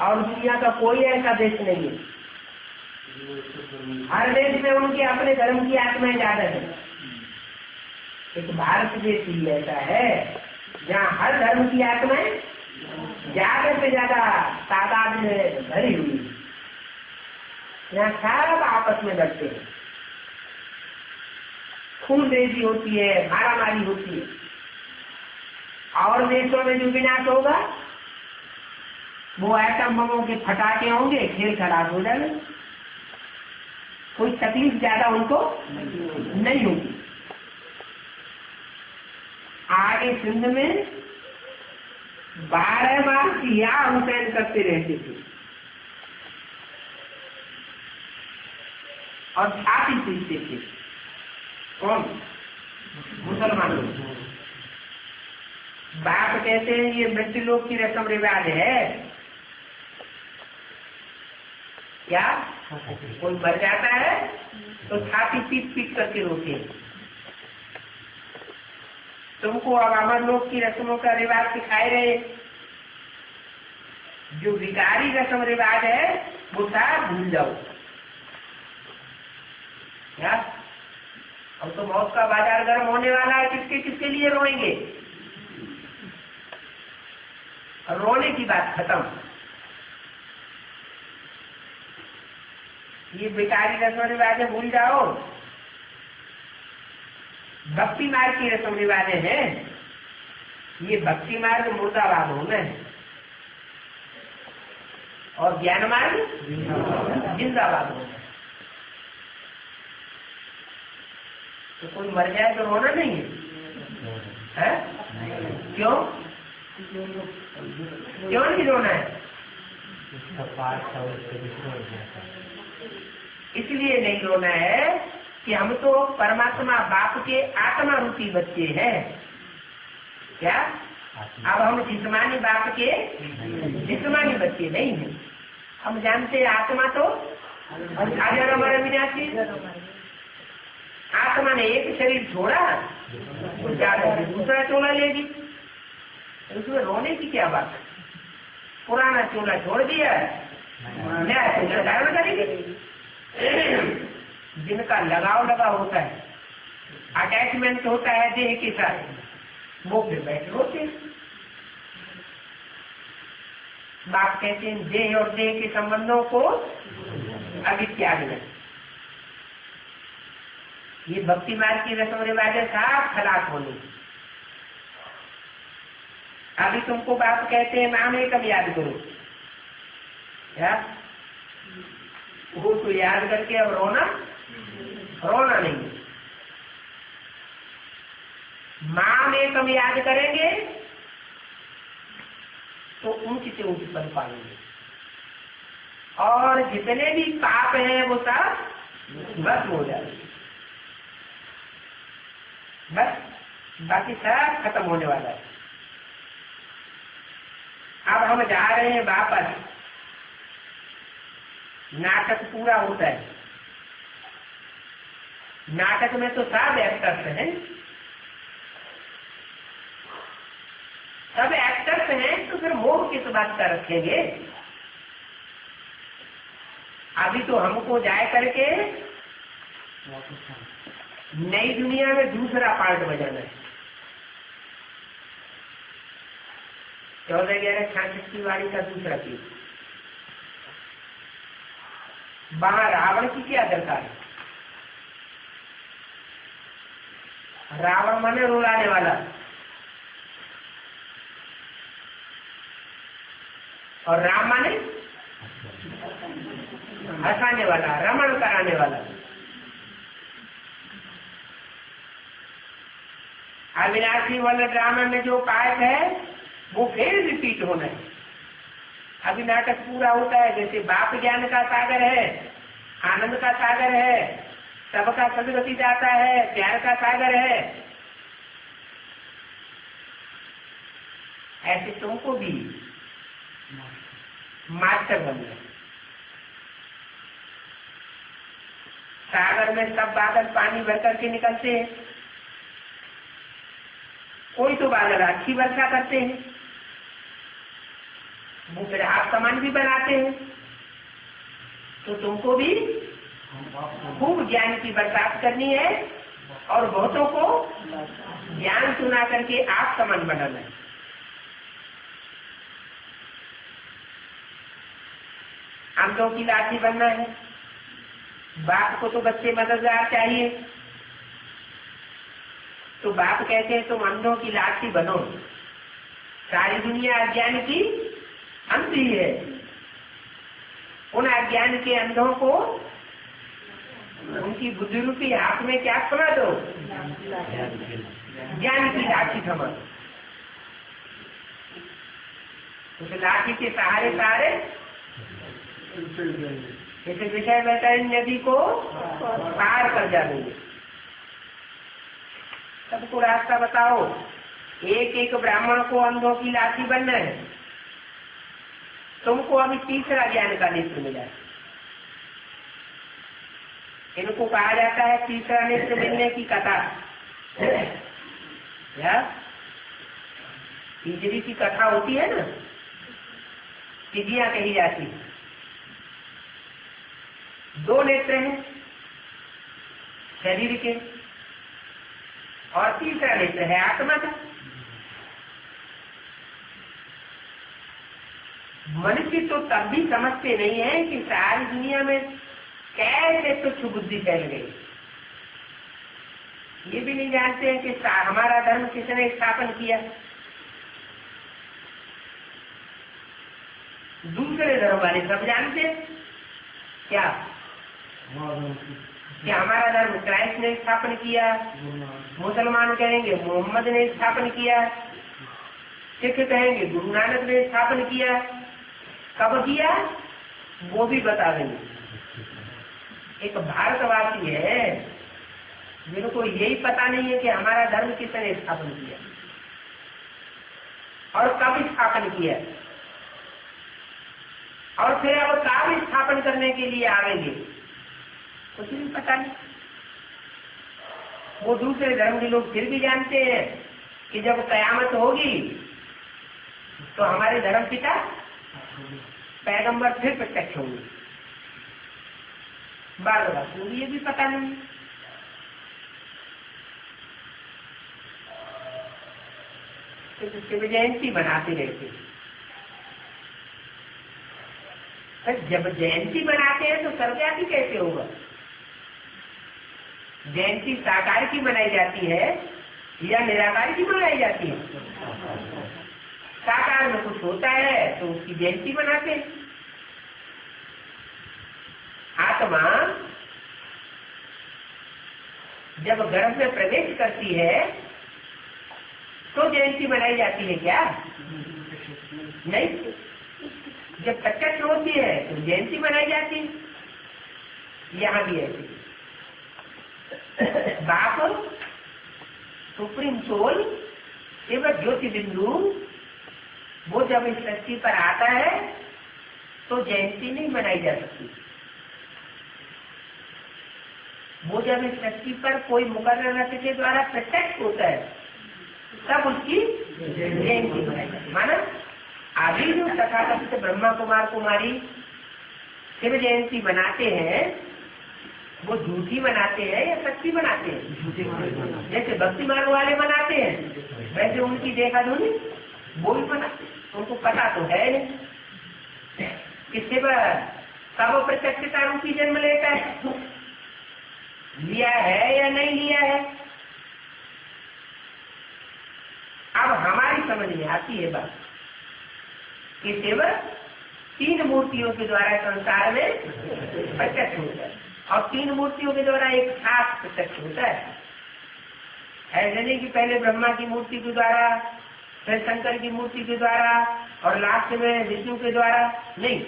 और दुनिया का कोई ऐसा देश नहीं है। हर देश में उनके अपने धर्म की आत्माएं ज्यादा है। एक भारत देश ही ऐसा है जहाँ हर धर्म की आत्माएं ज्यादा से ज्यादा तादाद में भरी हुई है। यहाँ सब आपस में लड़ते हैं, खूनरेजी होती है, मारामारी होती है। और देशों में जो विनाश होगा वो एटम बमों के फटाके होंगे, खेल खराब हो जाएगा, कोई तकलीफ ज्यादा उनको नहीं होगी। आगे सिंध में 12 बार किया हुसैन करते रहते थे और छाती पीटते थे। कौन? मुसलमान लोग। बाप कहते हैं ये मृत्यु लोग की रस्म रिवाज है। क्या कोई मर जाता है तो छाती पीट पीट करके रोते। तुमको अब अमर लोग की रस्मों का रिवाज सिखाए रहे। जो विकारी रस्म रिवाज है वो सब भूल जाओ। क्या अब तो मौत का बाजार गर्म होने वाला है, किसके किसके लिए रोएंगे? रोने की बात खत्म। ये बेकारी रस्म रिवाजें भूल जाओ। भक्ति मार्ग की रस्म रिवाजें हैं। ये भक्ति मार्ग मुर्दाबाद होना है और ज्ञान मार्ग जिंदाबाद होना है। तो कोई मर जाए तो रोना नहीं है? क्यों क्यों नहीं रोना है? इसलिए नहीं रोना है कि हम तो परमात्मा बाप के आत्मा रूपी बच्चे हैं। क्या अब हम जिस्मानी बाप के जिस्मानी बच्चे नहीं हैं। हम जानते हैं आत्मा तो अजर अमर अविनाशी। आत्मा ने एक शरीर छोड़ा तो जाकर दूसरा चोला लेगी। उसमें रोने की क्या बात है? पुराना चोला छोड़ दिया, नया चोला धारण करेगी। जिनका लगाव लगा होता है, अटैचमेंट होता है देह के साथ, वो फिर बैठे होते हैं। बाप कहते हैं देह और देह के संबंधों को अभी त्याग लें। ये भक्ति मार्ग की रस्म रिवाज साफ खलास होनी। अभी तुमको बाप कहते हैं नाम एकम याद करो। क्या वो तो याद करके अब रोना नहीं। माम एकम याद करेंगे तो ऊंच से ऊंच पद पाएंगे और जितने भी पाप हैं वो सब बस हो जाएंगे। बस बाकी सब खत्म होने वाला है। अब हम जा रहे हैं वापस। नाटक पूरा होता है। नाटक में तो सब एक्टर्स हैं, सब एक्टर्स हैं, तो फिर मोह किस बात का रखेंगे? अभी तो हमको जाए करके नई दुनिया में दूसरा पार्ट बजाना है। 14-11-66 की वाणी का दूसरा चीज। वहां रावण की क्या दरकार है? रावण माने रुलाने वाला और राम माने हंसाने वाला, रमण कराने वाला। अविनाशी वाले ड्रामा में जो पार्ट है वो फिर रिपीट होना है। अभी नाटक पूरा होता है। जैसे बाप ज्ञान का सागर है, आनंद का सागर है, सबका सदगति जाता है, प्यार का सागर है, ऐसे तुमको भी मास्टर बनना है। सागर में सब बादल पानी भर करके निकलते हैं। कोई तो बादल अच्छी वर्षा करते हैं, वो फिर आप समान भी बनाते हैं। तो तुमको भी खूब ज्ञान की बरसात करनी है और बहुतों को ज्ञान सुना करके आप समान बनाना है। अंधों की लाठी बनना है। बाप को तो बच्चे मददगार चाहिए, तो बाप कहते हैं तुम अंधों की लाठी बनो। सारी दुनिया अज्ञान की अंधी है, उन अज्ञान के अंधों को उनकी बुद्धि रूपी हाथ में क्या थमा दो? ज्ञान की लाठी थमा दो। उस लाठी के सहारे सहारे जैसे विषय वैतरणी नदी को पार कर जाएंगे। सबको रास्ता बताओ। एक एक ब्राह्मण को अंधों की लाठी बनना है। तुमको अभी तीसरा ज्ञान का नेत्र मिला है। इनको कहा जाता है तीसरा नेत्र मिलने की कथा। या तीसरी की कथा होती है ना, तिथियां कही जाती है। दो नेत्र हैं शरीर के और तीसरा नेत्र है आत्मा का। मनुष्य तो तब भी समझते नहीं है कि सारी दुनिया में कैसे तुच्छ बुद्धि फैल गई। ये भी नहीं जानते हैं कि हमारा धर्म किसने स्थापन किया। दूसरे धर्म वाले सब जानते हैं क्या कि हमारा धर्म क्राइस्ट ने स्थापन किया, मुसलमान कहेंगे मोहम्मद ने स्थापन किया, सिख कहेंगे गुरु नानक ने स्थापन किया। कब किया वो भी बता देंगे। एक भारतवासी है जिनको यही पता नहीं है कि हमारा धर्म किसने स्थापन किया और कब स्थापन किया, और फिर अब कब स्थापन करने के लिए आवेंगे, कुछ नहीं पता नहीं। वो दूसरे धर्म के लोग फिर भी जानते हैं कि जब कयामत होगी तो हमारे धर्म पिता पैगंबर फिर प्रत्यक्ष होंगे। बार बार ये भी पता नहीं। तो शिव जयंती मनाते रहते। जब जयंती मनाते हैं तो सर्वव्यापी कैसे होगा? जयंती साकार की मनाई जाती है या निराकार की मनाई जाती है? साकार में कुछ होता है तो उसकी जयंती मनाते हैं। आत्मा जब गर्भ में प्रवेश करती है तो जयंती मनाई जाती है क्या? नहीं। जब प्रत्यक्ष होती है तो जयंती मनाई जाती है। यहाँ भी ऐसी बाप सुप्रीम सोल शिव ज्योति बिंदु वो जब इस सृष्टि पर आता है तो जयंती नहीं मनाई जा सकती। वो जब इस सृष्टि पर कोई मुकर्रर रथ के द्वारा प्रत्यक्ष होता है तब उसकी जयंती मनाई जाती है। माना अभी जो तथाकथित ब्रह्मा कुमार कुमारी शिव जयंती मनाते हैं वो झूठी मनाते हैं या सच्ची मनाते हैं? जैसे भक्ति मार्ग वाले मनाते हैं वैसे उनकी देखा धुनी वो भी मनाते हैं। उनको पता तो है नहीं कि शिव कब प्रत्यक्षता रूपी जन्म लेता है, लिया है या नहीं लिया है। अब हमारी समझ में आती है बात कि शिव 3 मूर्तियों के द्वारा संसार में प्रत्यक्ष होता है और 3 मूर्तियों के द्वारा एक साथ प्रत्यक्ष होता है। ऐसे नहीं कि पहले ब्रह्मा की मूर्ति के द्वारा, फिर शंकर की मूर्ति के द्वारा और लास्ट में विष्णु के द्वारा। नहीं,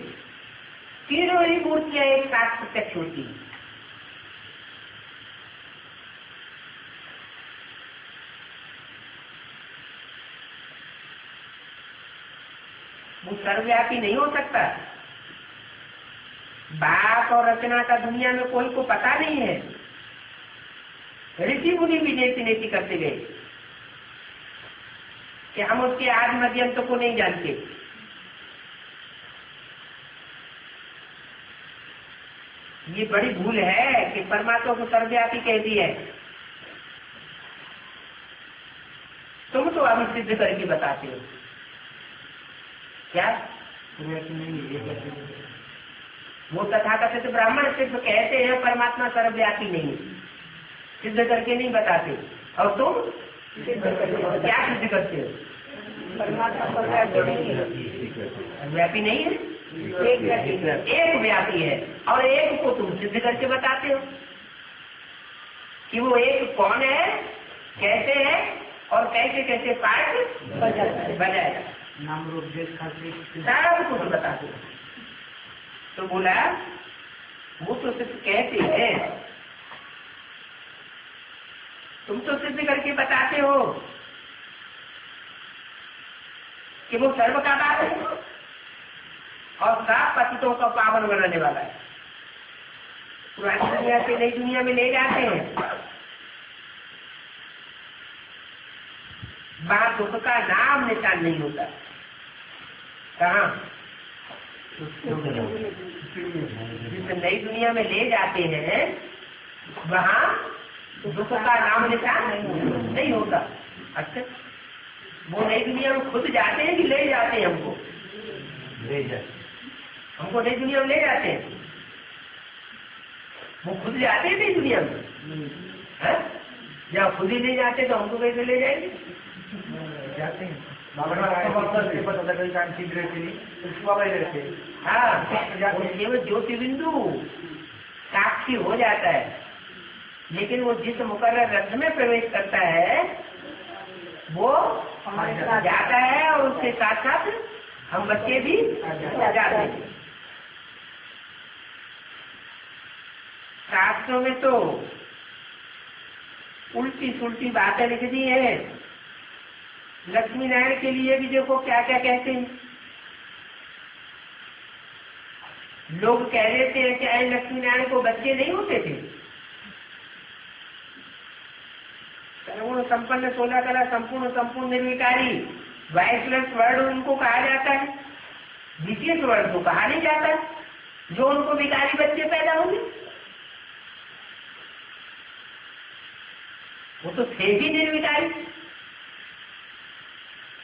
तीनों ही मूर्तियां एक साथ प्रत्यक्ष होती है। वो सर्वव्यापी नहीं हो सकता। बात और रचना का दुनिया में कोई को पता नहीं है। ऋषि मुनि भी नेति नेति करते गए। कि हम उसके आदि मध्य अंत को नहीं जानते। ये बड़ी भूल है कि परमात्मा को सर्वव्यापी कह दिया है। तुम तो अभी सिद्ध करके बताते हो क्या? वो तथाकथित ब्राह्मण सिर्फ कहते हैं परमात्मा सर्वव्यापी नहीं, सिद्ध करके नहीं बताते। और तुम क्या सिद्ध करते हो? परमात्मा व्यापी नहीं है, एक व्यापी है। और एक को तुम सिद्ध करके बताते हो कि वो एक कौन है, कैसे है और कैसे कैसे पार्ट बजाएगा, नाम रूप सब कुछ बताते हो। तो बोला वो तो सिर्फ कहते हैं, तुम तो सिद्ध करके बताते हो कि वो सर्व का बात है और सात पतितों का पावन बनाने वाला है। पुरानी दुनिया से नई दुनिया में ले जाते हैं, वहां दुख का नाम निशान नहीं होता। कहाँ? जिस नई दुनिया में ले जाते हैं वहाँ दुख का नाम निशान नहीं होता। अच्छा, वो नई दुनिया में खुद जाते हैं कि ले जाते हैं हमको? हमको नई दुनिया में ले जाते हैं। वो खुद जाते हैं नई दुनिया में? जब खुद ही नहीं जाते तो हमको कैसे ले जाएंगे? जाते हैं। हाँ, ज्योति बिंदु साक्षी हो जाता है, लेकिन वो जिस मुकर्रर रथ में प्रवेश करता है वो जाता है और उसके साथ साथ हम बच्चे भी जाते हैं। शास्त्रों में तो उल्टी सुल्टी बातें लिख दी है। लक्ष्मी नारायण के लिए भी देखो क्या क्या कहते हैं। लोग कह देते हैं कि अरे लक्ष्मी नारायण को बच्चे नहीं होते थे। सर्वगुण संपन्न 16 कला संपूर्ण संपूर्ण निर्विकारी 22 वर्ड उनको कहा जाता है। विशेष वर्ड को कहा नहीं जाता जो उनको विकारी बच्चे पैदा होंगे। वो तो थे ही निर्विकारी,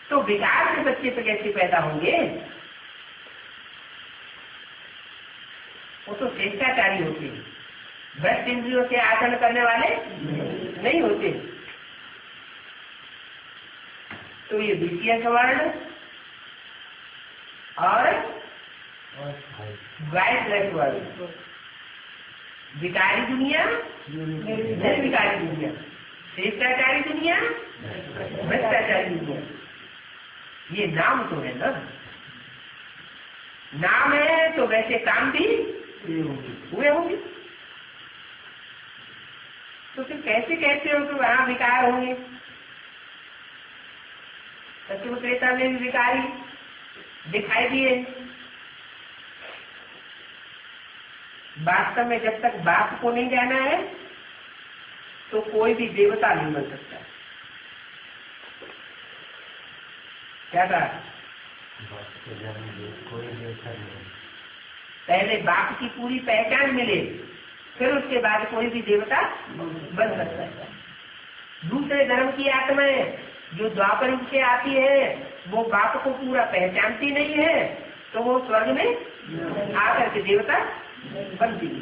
तो विकार के बच्चे तो कैसे पैदा होंगे? वो तो स्वेच्छाचारी होते हैं, भ्रष्ट इंद्रियों से आचरण करने वाले नहीं होते। तो ये द्वितीय वर्ण और 22 वर्ण, विकारी दुनिया, निर्विकारी दुनिया, स्वेच्छाचारी दुनिया, भ्रष्टाचारी दुनिया। ये नाम तो है ना, नाम है तो वैसे काम भी हुए होंगे। तो फिर कैसे कहते हो कि वहां विकार होंगे? सत्युग त्रेता में भी विकारी दिखाई दिए। वास्तव में जब तक बाप को नहीं जाना है तो कोई भी देवता नहीं बन सकता। क्या कहा? पहले बाप की पूरी पहचान मिले, फिर उसके बाद कोई भी देवता बन सकता है। दूसरे धर्म की आत्माएं जो द्वापर युग से आती है वो बाप को पूरा पहचानती नहीं है, तो वो स्वर्ग में आकर के देवता बनती है।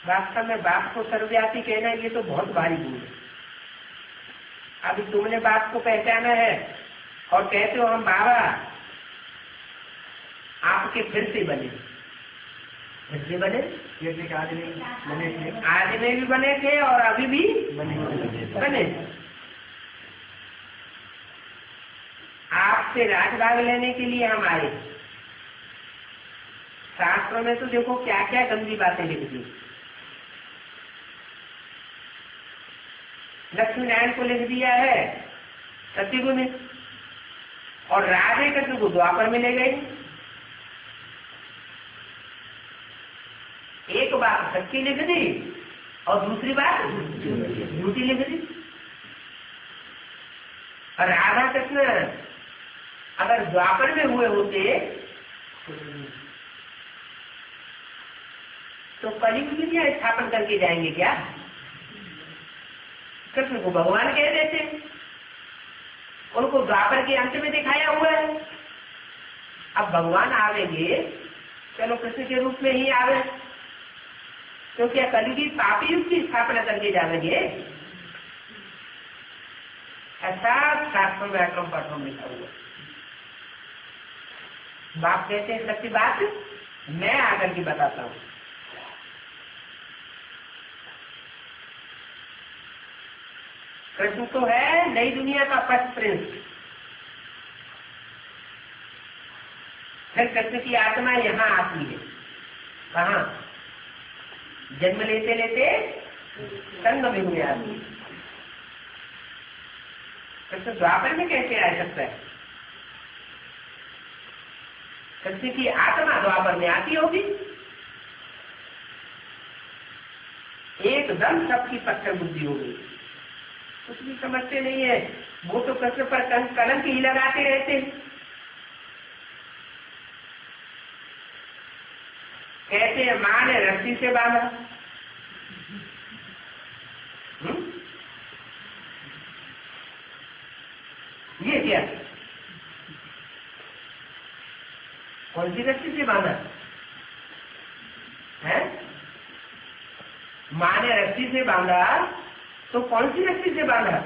वास्तव में बाप को सर्वव्यापी कहना ये तो बहुत भारी भूल है। अभी तुमने बाप को पहचाना है और कहते हो हम बाबा आपके फिर से बने। फिर से बने? आज में भी बने थे और अभी भी बने। आपसे राजभाग लेने के लिए हम आए। शास्त्रों में तो देखो क्या क्या गंदी बातें लिख दी। लक्ष्मी नारायण को लिख दिया है सत्यगुण में, और राधे कृष्ण को द्वापर में ले गए। एक बात सच्ची लिख दी और दूसरी बात झूठी लिख दी। और राधा कृष्ण अगर द्वापर में हुए होते तो कलयुग की क्या स्थापन करके जाएंगे क्या? कृष्ण को भगवान कह देते, उनको द्वापर के अंत में दिखाया हुआ है। अब भगवान आवेंगे, चलो कृष्ण के रूप में ही आवे, तो क्या कलयुगी पापी युग की स्थापना करके जाएंगे? ऐसा शास्त्रों में अक्रम पाठों में लिखा हुआ। बाप कहते हैं सच्ची बात मैं आकर के बताता हूं। कृष्ण तो है नई दुनिया का फर्स्ट प्रिंस। फिर कृष्ण की आत्मा यहाँ आती है, कहाँ? जन्म लेते लेते संग में हुए आती है। कृष्ण द्वापर में कैसे आ सकता है? कृष्ण की आत्मा द्वापर में आती होगी, एकदम सबकी पत्थर बुद्धि हो गई, कुछ भी समझते नहीं है। वो तो कृष्ण पर कलंक ही लगाते रहते हैं। कहते हैं माँ ने रस्सी से बांधा, ये क्या? कौन सी रस्सी से बांधा है? माँ ने रस्सी से बांधा तो कौन सी रस्सी से बांधा?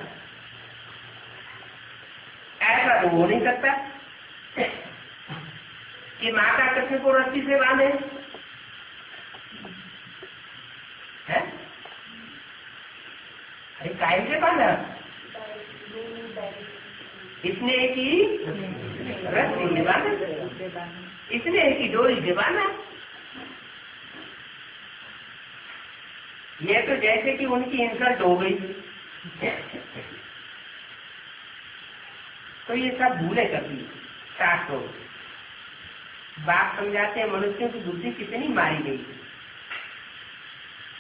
ऐसा तो हो नहीं सकता कि माता कृष्ण को रस्सी से बांधे है? अरे काय से बांधा? इसने की रस्सी से बांधा, इसने की डोरी से बांधा। ये तो जैसे कि उनकी इंसल्ट हो गई। तो ये सब भूले करती शास्त्रों। बाप समझाते हैं मनुष्यों की बुद्धि कितनी मारी गई,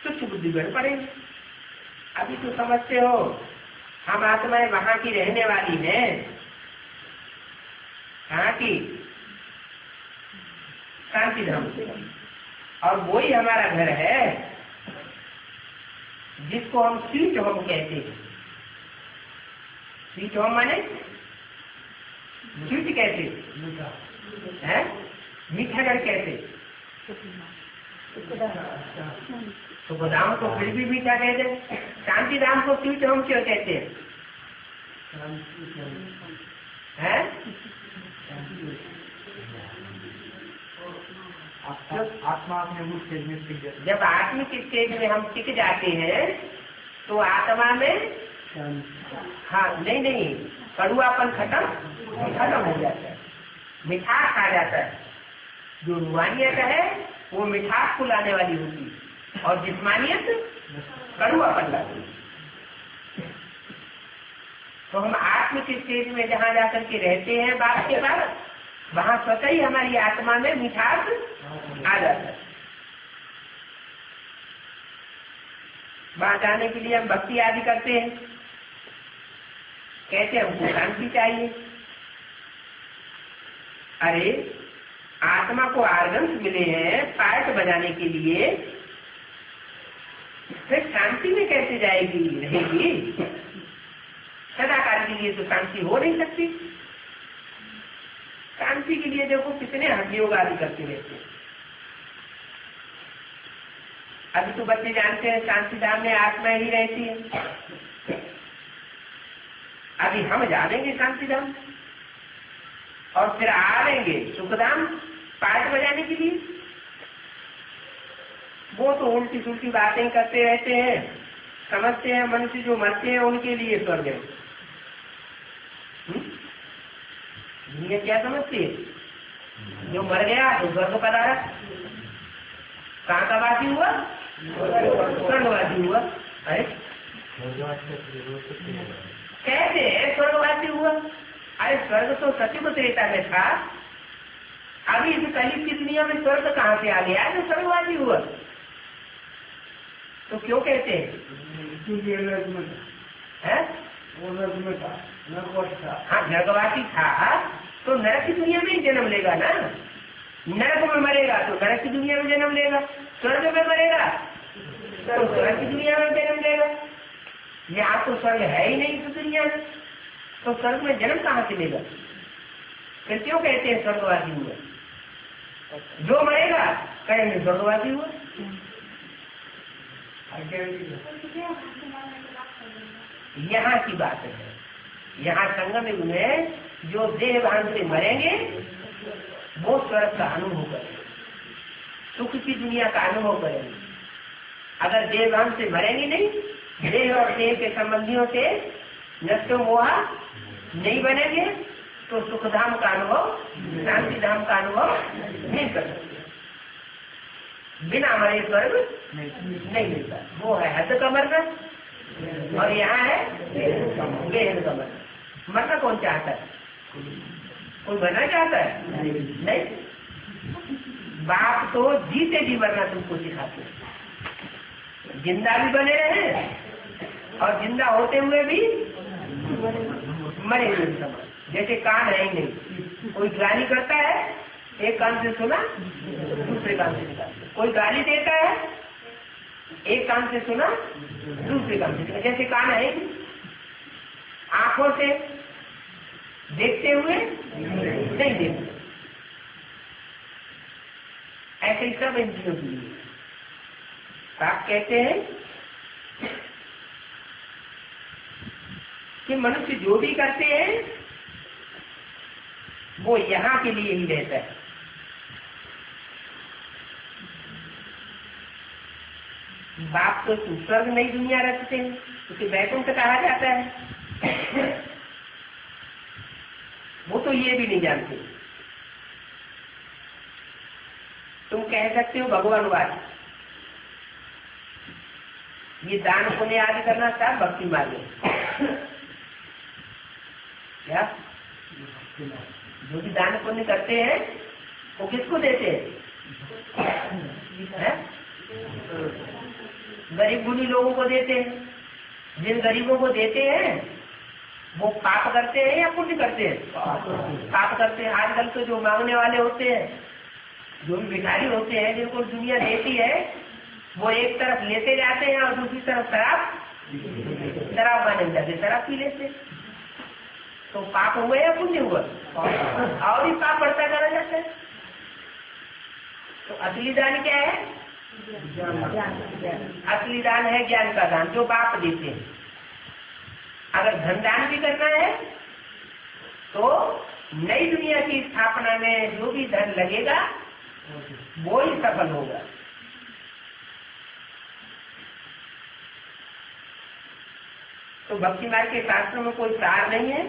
तुच्छ बुद्धि बढ़ पड़ेगी। अभी तो समझते हो हम आत्माएं वहां की रहने वाली हैं। कहाँ की? शांति धाम, और वही हमारा घर है जिसको हम स्वीट होम कहते हैं। स्वीट होम माने स्वीट कहते हैं, मीठा घर कहते। तो गोदाम को फिर भी मीठा कहते, शांति धाम को स्वीट होम क्यों कहते हैं? आत्मा अपने रूप स्टेज में टिक जाती है। जब आत्मिक स्टेज में हम टिक जाते हैं तो आत्मा में हाँ नहीं कड़ुआपन खत्म हो जाता है, मिठास आ जाता है। जो रूहानियत है वो मिठास को लाने वाली होती है और जिस्मानियत कड़ुआपन लाती है। तो हम आत्मिक स्टेज में जहाँ जाकर के रहते हैं बाप के पास, वहां स्वतः ही हमारी आत्मा में मिठास आ जाता है। वहां जाने के लिए हम भक्ति आदि करते हैं, कहते हैं हमको शांति चाहिए। अरे आत्मा को आर्गन्स मिले हैं पार्ट बजाने के लिए, फिर शांति में कैसे जाएगी रहेगी? सदाकाल के लिए तो शांति हो नहीं सकती। शांति के लिए देखो कितने हठयोग आदि करते रहते हैं। अभी तो बच्चे जानते हैं शांति धाम में आत्मा ही रहती है। अभी हम जानेंगे शांति धाम और फिर आएंगे सुखधाम पाठ बजाने के लिए। वो तो उल्टी सुल्टी बातें करते रहते हैं, समझते हैं मनुष्य जो मरते हैं उनके लिए स्वर्ग है। दुनिया क्या समझती है? जो मर गया तो स्वर्ग पधारा। कहाँ का वासी हुआ? स्वर्गवासी हुआ। अरे कैसे स्वर्गवासी हुआ? अरे स्वर्ग तो सचिव त्रेता में था, अभी इस कलयुग की दुनिया में स्वर्ग कहाँ से आ गया जो स्वर्गवासी हुआ? तो क्यों कहते हैं? वो नरक में था, नरकवासी था। हाँ, नरकवासी था तो नरक की दुनिया में ही जन्म लेगा ना। नरक में मरेगा तो नरक की दुनिया में जन्म लेगा, स्वर्ग में मरेगा तो स्वर्ग की दुनिया में जन्म लेगा। यहाँ तो स्वर्ग है ही नहीं इस दुनिया में, तो स्वर्ग में जन्म कहाँ से लेगा? फिर क्यों कहते हैं स्वर्गवासी हुआ? जो मरेगा कहेंगे स्वर्गवासी हुआ। यहाँ की बात है, यहाँ संगम युग में जो देह भान से मरेंगे वो स्वर्ग का अनुभव करेंगे, सुख की दुनिया का अनुभव करेंगे। अगर देह भान से मरेंगे नहीं, देह और देह के संबंधियों से नष्ट मोह नहीं बनेंगे तो सुखधाम का अनुभव, शांति धाम का अनुभव नहीं कर सकते। बिना मरे स्वर्ग नहीं मिलता। वो है हद का मरना और यहाँ है बेहद का मरना। मरना कौन चाहता है? कोई मरना चाहता है? नहीं। बाप तो जीते जी मरना तुमको सिखाते हैं, जिंदा भी बने रहे और जिंदा होते हुए भी मरे हुए समझ। जैसे कान है ही नहीं, कोई गाली करता है एक कान से सुना दूसरे कान से निकालते, कोई गाली देता है एक कान से सुना दूसरे कान से। जैसे कान है ही, आंखों से देखते हुए नहीं देखते, ऐसे ही सब इंद्रियों के लिए। आप कहते हैं कि मनुष्य जो भी करते हैं वो यहाँ के लिए ही रहता है। बाप तो स्वर्ग नई दुनिया रखते हैं, क्योंकि वैकुंठ कहा जाता है। वो तो ये भी नहीं जानते। तुम कह सकते हो भगवानवाद, ये दान पुण्य आदि करना था भक्ति मार्ग क्या? जो भी दान पुण्य करते हैं वो किसको देते हैं? गरीब गुणी लोगों को देते हैं। जिन गरीबों को देते हैं वो पाप करते हैं या पुण्य करते हैं? पाप करते हैं। आजकल तो जो मांगने वाले होते हैं, जो भी भिखारी होते हैं, जिनको दुनिया देती है, वो एक तरफ लेते जाते हैं और दूसरी तरफ शराब माने जाते, शराब पी लेते। तो पाप हुए या पुण्य हुआ? और भी पाप बढ़ता करा जाता है। तो असली दान क्या है? असली दान है ज्ञान का दान, जो बाप देते हैं। अगर धन दान भी करना है तो नई दुनिया की स्थापना में जो भी धन लगेगा वो ही सफल होगा। तो भक्ति मार्ग के शास्त्रों में कोई सार नहीं है।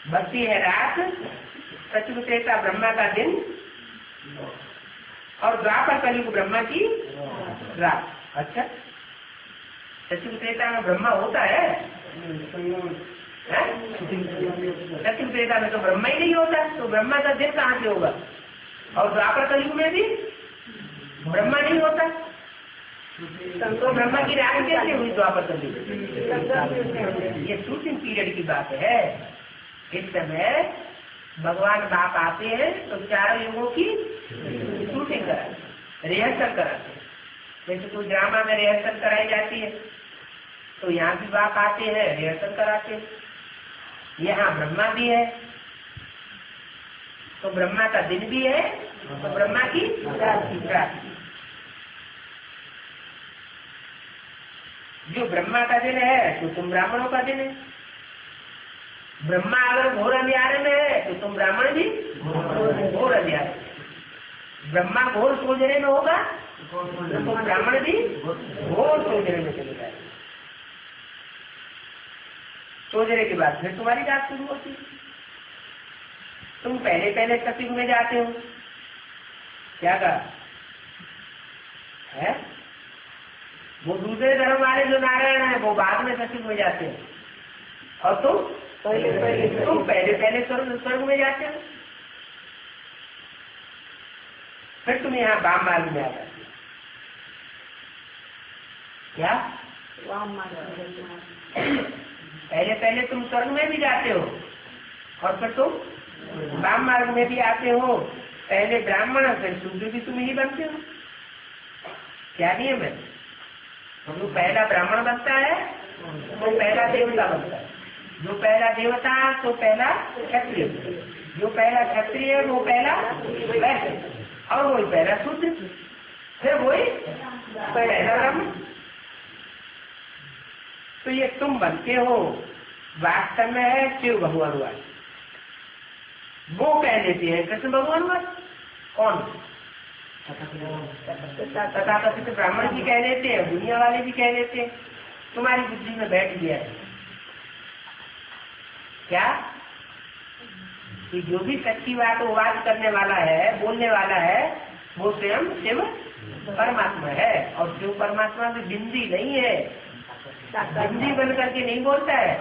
भक्ति है रात, सतयुग त्रेता ब्रह्मा का दिन और द्वापर कलयुग ब्रह्मा की रात। अच्छा, सतयुग त्रेता में ब्रह्मा होता है? सतयुग त्रेता में तो ब्रह्मा ही नहीं होता, तो ब्रह्मा का दिन कहाँ से होगा? और द्वापर कलयुग में भी ब्रह्मा नहीं होता, तो ब्रह्मा की रात कैसे हुई द्वापर कलयुग? ये शूटिंग पीरियड की बात है। इस समय भगवान बाप आते हैं तो चारों युगों की शूटिंग कराते, रिहर्सल कराते। जैसे कोई ड्रामा में रिहर्सल कराई जाती है तो यहाँ भी बाप आते हैं, रिहर्सल कराते। यहाँ ब्रह्मा भी है तो ब्रह्मा का दिन भी है तो ब्रह्मा की रात। जो ब्रह्मा का दिन है तो तुम ब्राह्मणों का दिन है। ब्रह्मा अगर घोर अंधियारे में है तो तुम ब्राह्मण भी घोर अंधियारे। ब्रह्मा घोर सोजरे में होगा तो तुम ब्राह्मण भी घोर सोजरे में चले जाए। सोजरे के बाद फिर तुम्हारी रात शुरू होती है। तुम पहले पहले सतयुग में जाते हो, क्या कहा है? वो दूसरे धर्म वाले जो नारायण है वो बाद में सतयुग में जाते हैं और तुम पहले पहले स्वर्ग में जाते हो। फिर तुम यहाँ वाम मार्ग में आ जाते हो। क्या? वाम मार्ग। पहले पहले तुम स्वर्ग में भी जाते हो और फिर तुम वाम मार्ग में भी आते हो। पहले ब्राह्मण फिर शूद्र भी तुम ही बनते हो। क्या नियम है? जो पहला ब्राह्मण बनता है वो पहला देवता बनता है, जो पहला देवता तो पहला क्षत्रिय, जो पहला क्षत्रिय वो पहला वैश्य, और वही पहला शूद्र, फिर वही पहला ब्राह्मण। तो ये तुम बनते हो वास्तव में है शिव भगवान वाले। वो कह देते हैं कृष्ण भगवान वाले। कौन? तथाकथित ब्राह्मण भी कह देते हैं, दुनिया वाले भी कह देते हैं। तुम्हारी बुद्धि में बैठ गया है क्या कि जो भी सच्ची बात वाद करने वाला है, बोलने वाला है, वो स्वयं शिव परमात्मा है। और शिव परमात्मा में बिंदी नहीं है, बिंदी बन करके नहीं बोलता है।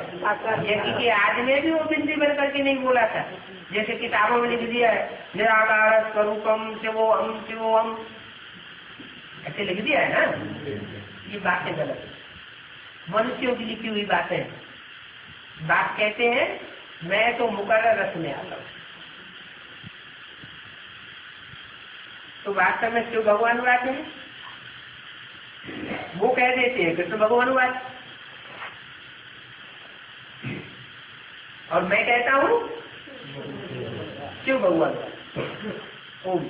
जैसे कि आज में भी वो बिंदी बन करके नहीं बोला था, जैसे किताबों में लिख दिया है निराकार स्वरूपम शिवोहम शिवोहम, ऐसे लिख दिया है ना। ये बातें गलत है, मनुष्यों की लिखी हुई बातें। बात कहते हैं मैं तो मुकर्रर रस में आता हूँ। तो वास्तव में शिव भगवान बात है, वो कह देते हैं कृष्ण भगवान बात, और मैं कहता हूँ शिव भगवान। ओम।